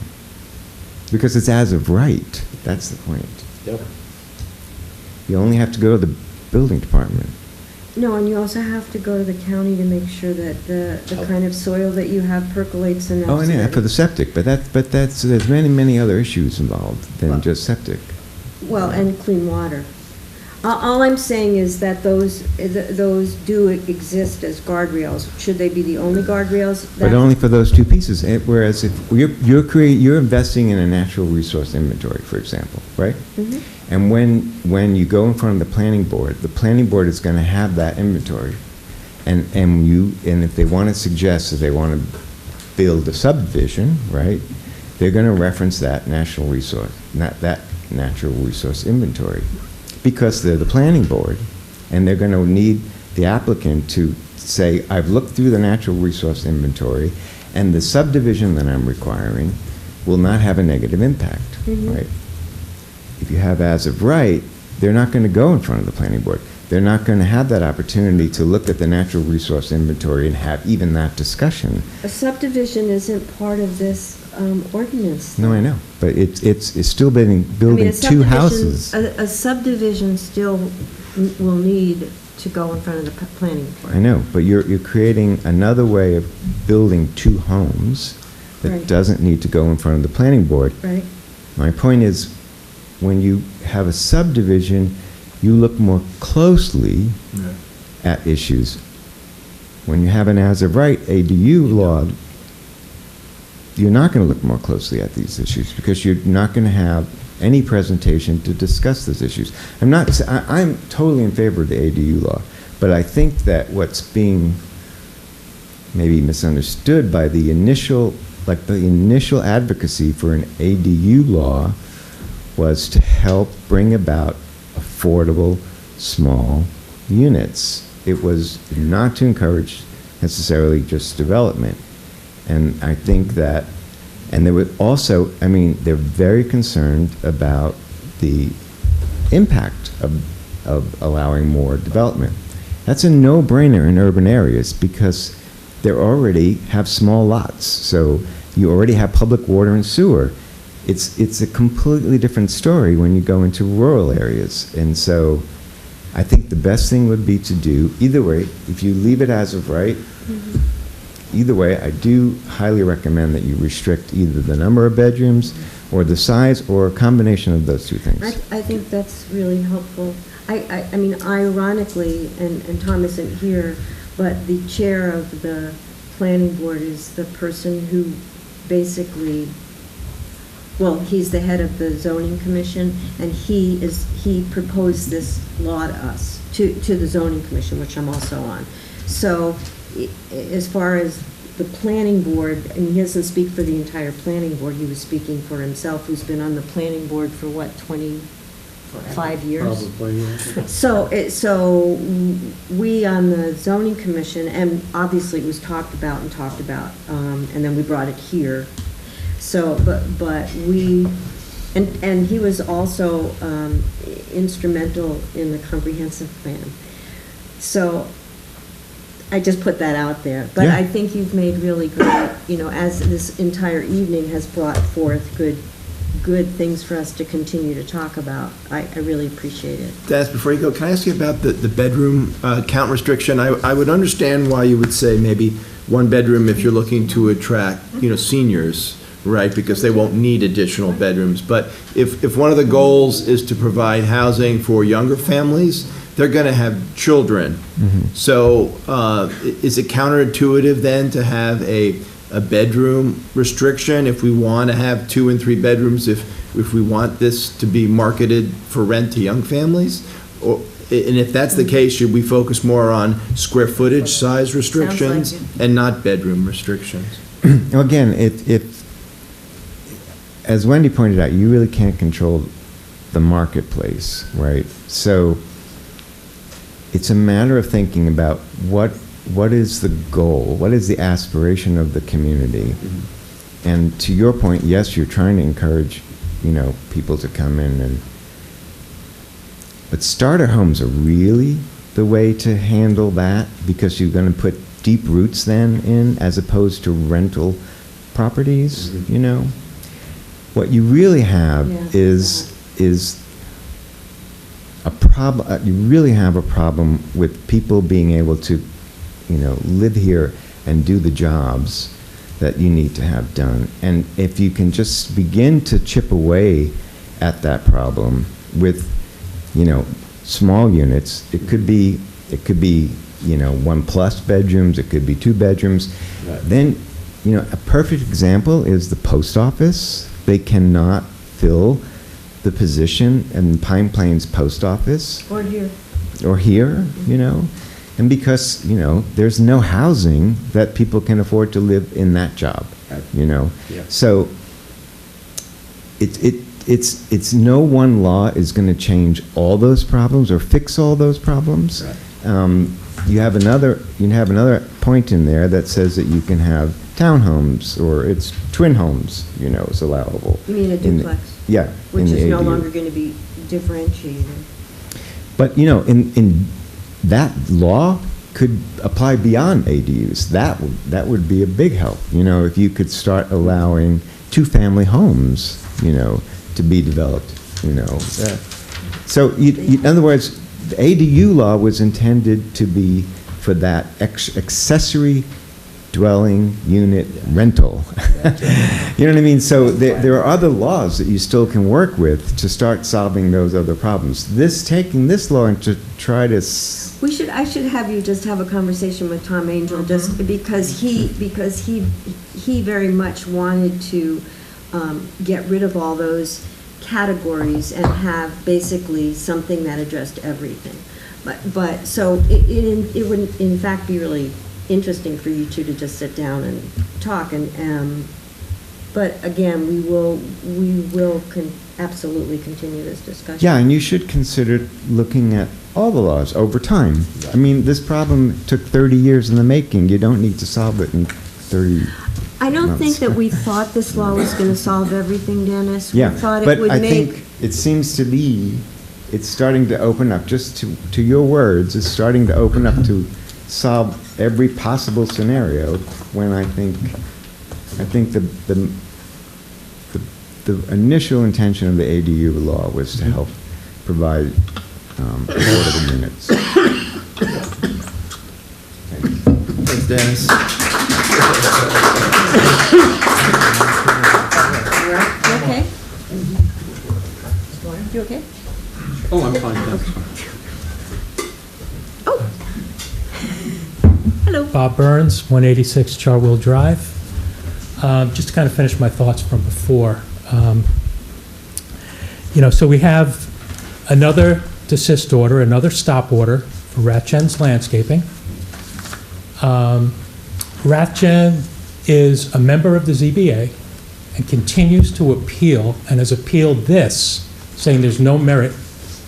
because it's as of right. That's the point. Yep. You only have to go to the building department. No, and you also have to go to the county to make sure that the kind of soil that you have percolates enough. Oh, and yeah, for the septic, but there's many other issues involved than just septic. Well, and clean water. All I'm saying is that those do exist as guardrails. Should they be the only guardrails? But only for those two pieces. Whereas if you're investing in a natural resource inventory, for example, right? Mm-hmm. And when you go in front of the planning board is going to have that inventory, and if they want to suggest that they want to build a subdivision, right? They're going to reference that natural resource, natural resource inventory, because they're the planning board, and they're going to need the applicant to say, I've looked through the natural resource inventory, and the subdivision that I'm requiring will not have a negative impact, right? If you have as of right, they're not going to go in front of the planning board. They're not going to have that opportunity to look at the natural resource inventory and have even that discussion. A subdivision isn't part of this ordinance. No, I know, but it's still building two houses. A subdivision still will need to go in front of the planning board. I know, but you're creating another way of building two homes that doesn't need to go in front of the planning board. Right. My point is, when you have a subdivision, you look more closely at issues. When you have an as-of-right ADU law, you're not going to look more closely at these issues because you're not going to have any presentation to discuss those issues. I'm totally in favor of the ADU law, but I think that what's being maybe misunderstood by the initial advocacy for an ADU law was to help bring about affordable small units. It was not to encourage necessarily just development. And I think that, and they would also, I mean, they're very concerned about the impact of allowing more development. That's a no-brainer in urban areas because they already have small lots. So you already have public water and sewer. It's a completely different story when you go into rural areas. And so I think the best thing would be to do, either way, if you leave it as of right, either way, I do highly recommend that you restrict either the number of bedrooms or the size or a combination of those two things. I think that's really helpful. I mean, ironically, and Tom isn't here, but the chair of the planning board is the person who basically, well, he's the head of the zoning commission, and he proposed this law to us, to the zoning commission, which I'm also on. So as far as the planning board, and he doesn't speak for the entire planning board, he was speaking for himself, who's been on the planning board for what, 25 years? Probably, yeah. So we on the zoning commission, and obviously it was talked about, and then we brought it here. So, but we, and he was also instrumental in the comprehensive plan. So I just put that out there. But Yeah. I think you've made really great, as this entire evening has brought forth good things for us to continue to talk about. I really appreciate it. Dennis, before you go, can I ask you about the bedroom count restriction? I would understand why you would say maybe one bedroom if you're looking to attract, seniors, right, because they won't need additional bedrooms. But if one of the goals is to provide housing for younger families, they're going to have children. So is it counterintuitive then to have a bedroom restriction if we want to have 2 and 3 bedrooms, if we want this to be marketed for rent to young families? And if that's the case, should we focus more on square footage size restrictions and not bedroom restrictions? Well, again, as Wendy pointed out, you really can't control the marketplace, right? So it's a matter of thinking about what is the goal, what is the aspiration of the community. And to your point, yes, you're trying to encourage, people to come in but starter homes are really the way to handle that, because you're going to put deep roots then in, as opposed to rental properties, What you really have is a problem. You really have a problem with people being able to, live here and do the jobs that you need to have done. And if you can just begin to chip away at that problem with, small units, it could be 1+ bedrooms, it could be 2 bedrooms. Right. Then, a perfect example is the post office. They cannot fill the position in Pine Plains Post Office. Or here, and because, there's no housing that people can afford to live in that job, Yeah. So it's no one law is going to change all those problems or fix all those problems. Right. You have another point in there that says that you can have townhomes, or it's twin homes, is allowable. You mean a duplex? Yeah. Which is no longer going to be differentiated. But, in that law could apply beyond ADUs. That would be a big help, if you could start allowing 2-family homes, to be developed, So, in other words, the ADU law was intended to be for that accessory dwelling unit rental. You know what I mean? So there are other laws that you still can work with to start solving those other problems. Taking this law and to try to... I should have you just have a conversation with Tom Angel, just because he very much wanted to get rid of all those categories and have basically something that addressed everything. But so it would in fact be really interesting for you two to just sit down and talk, but again, we will absolutely continue this discussion. Yeah, and you should consider looking at all the laws over time. I mean, this problem took 30 years in the making. You don't need to solve it in 30 I don't months. think that we thought this law was going to solve everything, Dennis. Yeah, We thought but it would I make... think it seems to be, it's starting to open up, just to your words, it's starting to open up to solve every possible scenario, when I think the initial intention of the ADU law was to help provide affordable units. Thanks, Dennis. You okay? You okay? Oh, I'm fine, thanks. Hello. Bob Burns, 186 Charwell Drive. Just to kind of finish my thoughts from before. So we have another desist order, another stop order for Ratchen's Landscaping. Ratchen is a member of the ZBA and continues to appeal and has appealed this, saying there's no merit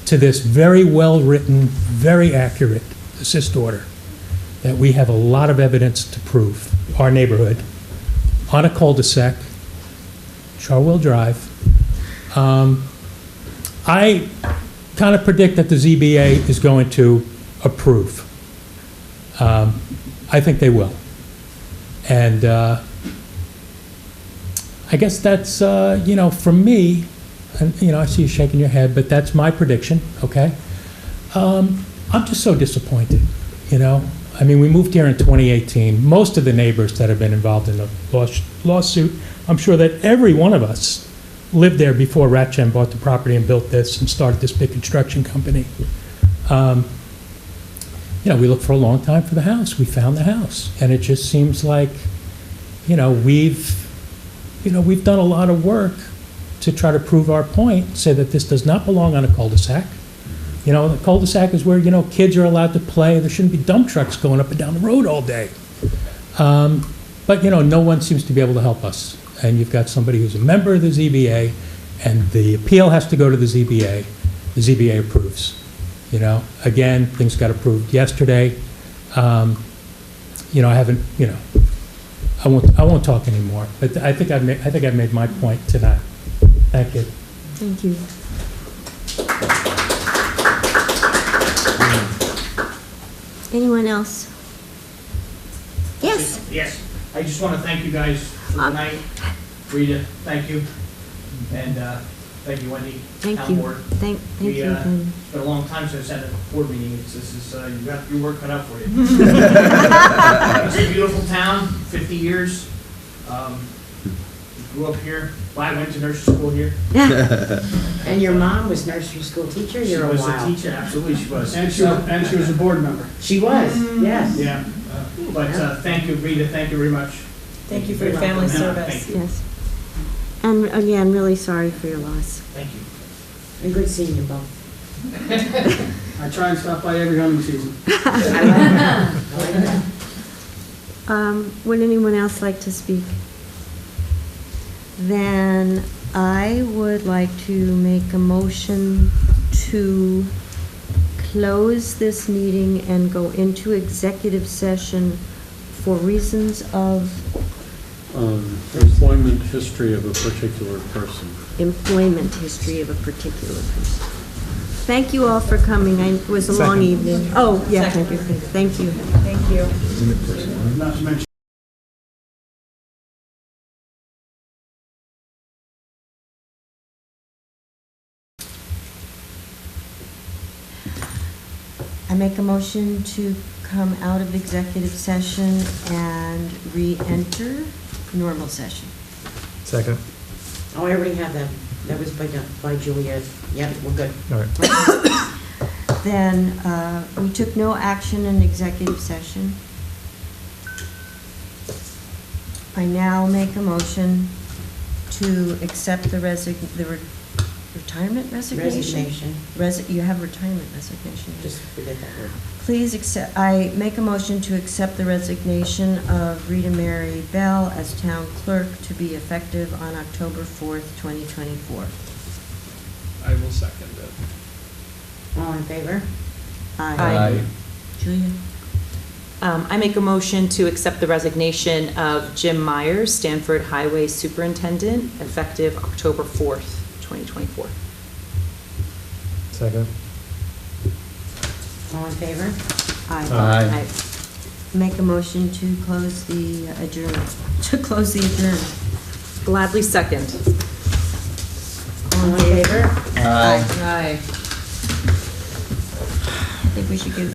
to this very well-written, very accurate desist order that we have a lot of evidence to prove our neighborhood on a cul-de-sac, Charwell Drive. I kind of predict that the ZBA is going to approve. I think they will. And I guess that's, for me, and, I see you shaking your head, but that's my prediction, okay? I'm just so disappointed, I mean, we moved here in 2018. Most of the neighbors that have been involved in the lawsuit, I'm sure that every one of us lived there before Ratchen bought the property and built this and started this big construction company. We looked for a long time for the house. We found the house. And it just seems like, we've done a lot of work to try to prove our point, say that this does not belong on a cul-de-sac. The cul-de-sac is where, kids are allowed to play. There shouldn't be dump trucks going up and down the road all day. But, no one seems to be able to help us. And you've got somebody who's a member of the ZBA, and the appeal has to go to the ZBA. The ZBA approves. Again, things got approved yesterday. I haven't, I won't talk anymore. But I think I've made my point tonight. Thank you. Thank you. Anyone else? Yes. Yes. I just want to thank you guys for tonight. Rita, thank you. And thank you, Wendy. Thank Town you. Board. Thank you. It's been a long time since I've had a board meeting. You got your work cut out for you. It's a beautiful town, 50 years. Grew up here. I went to nursery school here. And your mom was nursery school teacher? She was a teacher, absolutely she was. And she was a board member. She was, yes. Yeah. But thank you, Rita, thank you very much. Thank you for your family service. Thank you. Yes. And again, really sorry for your loss. Thank you. And good seeing you both. I try and stop by every hunting season. I like that. Would anyone else like to speak? Then I would like to make a motion to close this meeting and go into executive session for reasons of Employment history of a particular person. employment history of a particular person. Thank you all for coming. It was a long evening. Oh, yeah, thank you. Thank you. Thank you. Not to mention I make a motion to come out of executive session and re-enter normal session. Second. Oh, I already have that. That was by Juliet. Yep, we're good. All right. Then we took no action in executive session. I now make a motion to accept the retirement resignation? Resignation. You have retirement resignation. Just forget that word. Please accept, I make a motion to accept the resignation of Rita Mary Bell as town clerk to be effective on October 4th, 2024. I will second it. All in favor? Aye. Julia? I make a motion to accept the resignation of Jim Myers, Stanford Highway Superintendent, effective October 4th, 2024. Second. All in favor? Aye. Make a motion to close the adjournment. Gladly second. All in favor? Aye. Aye. I think we should give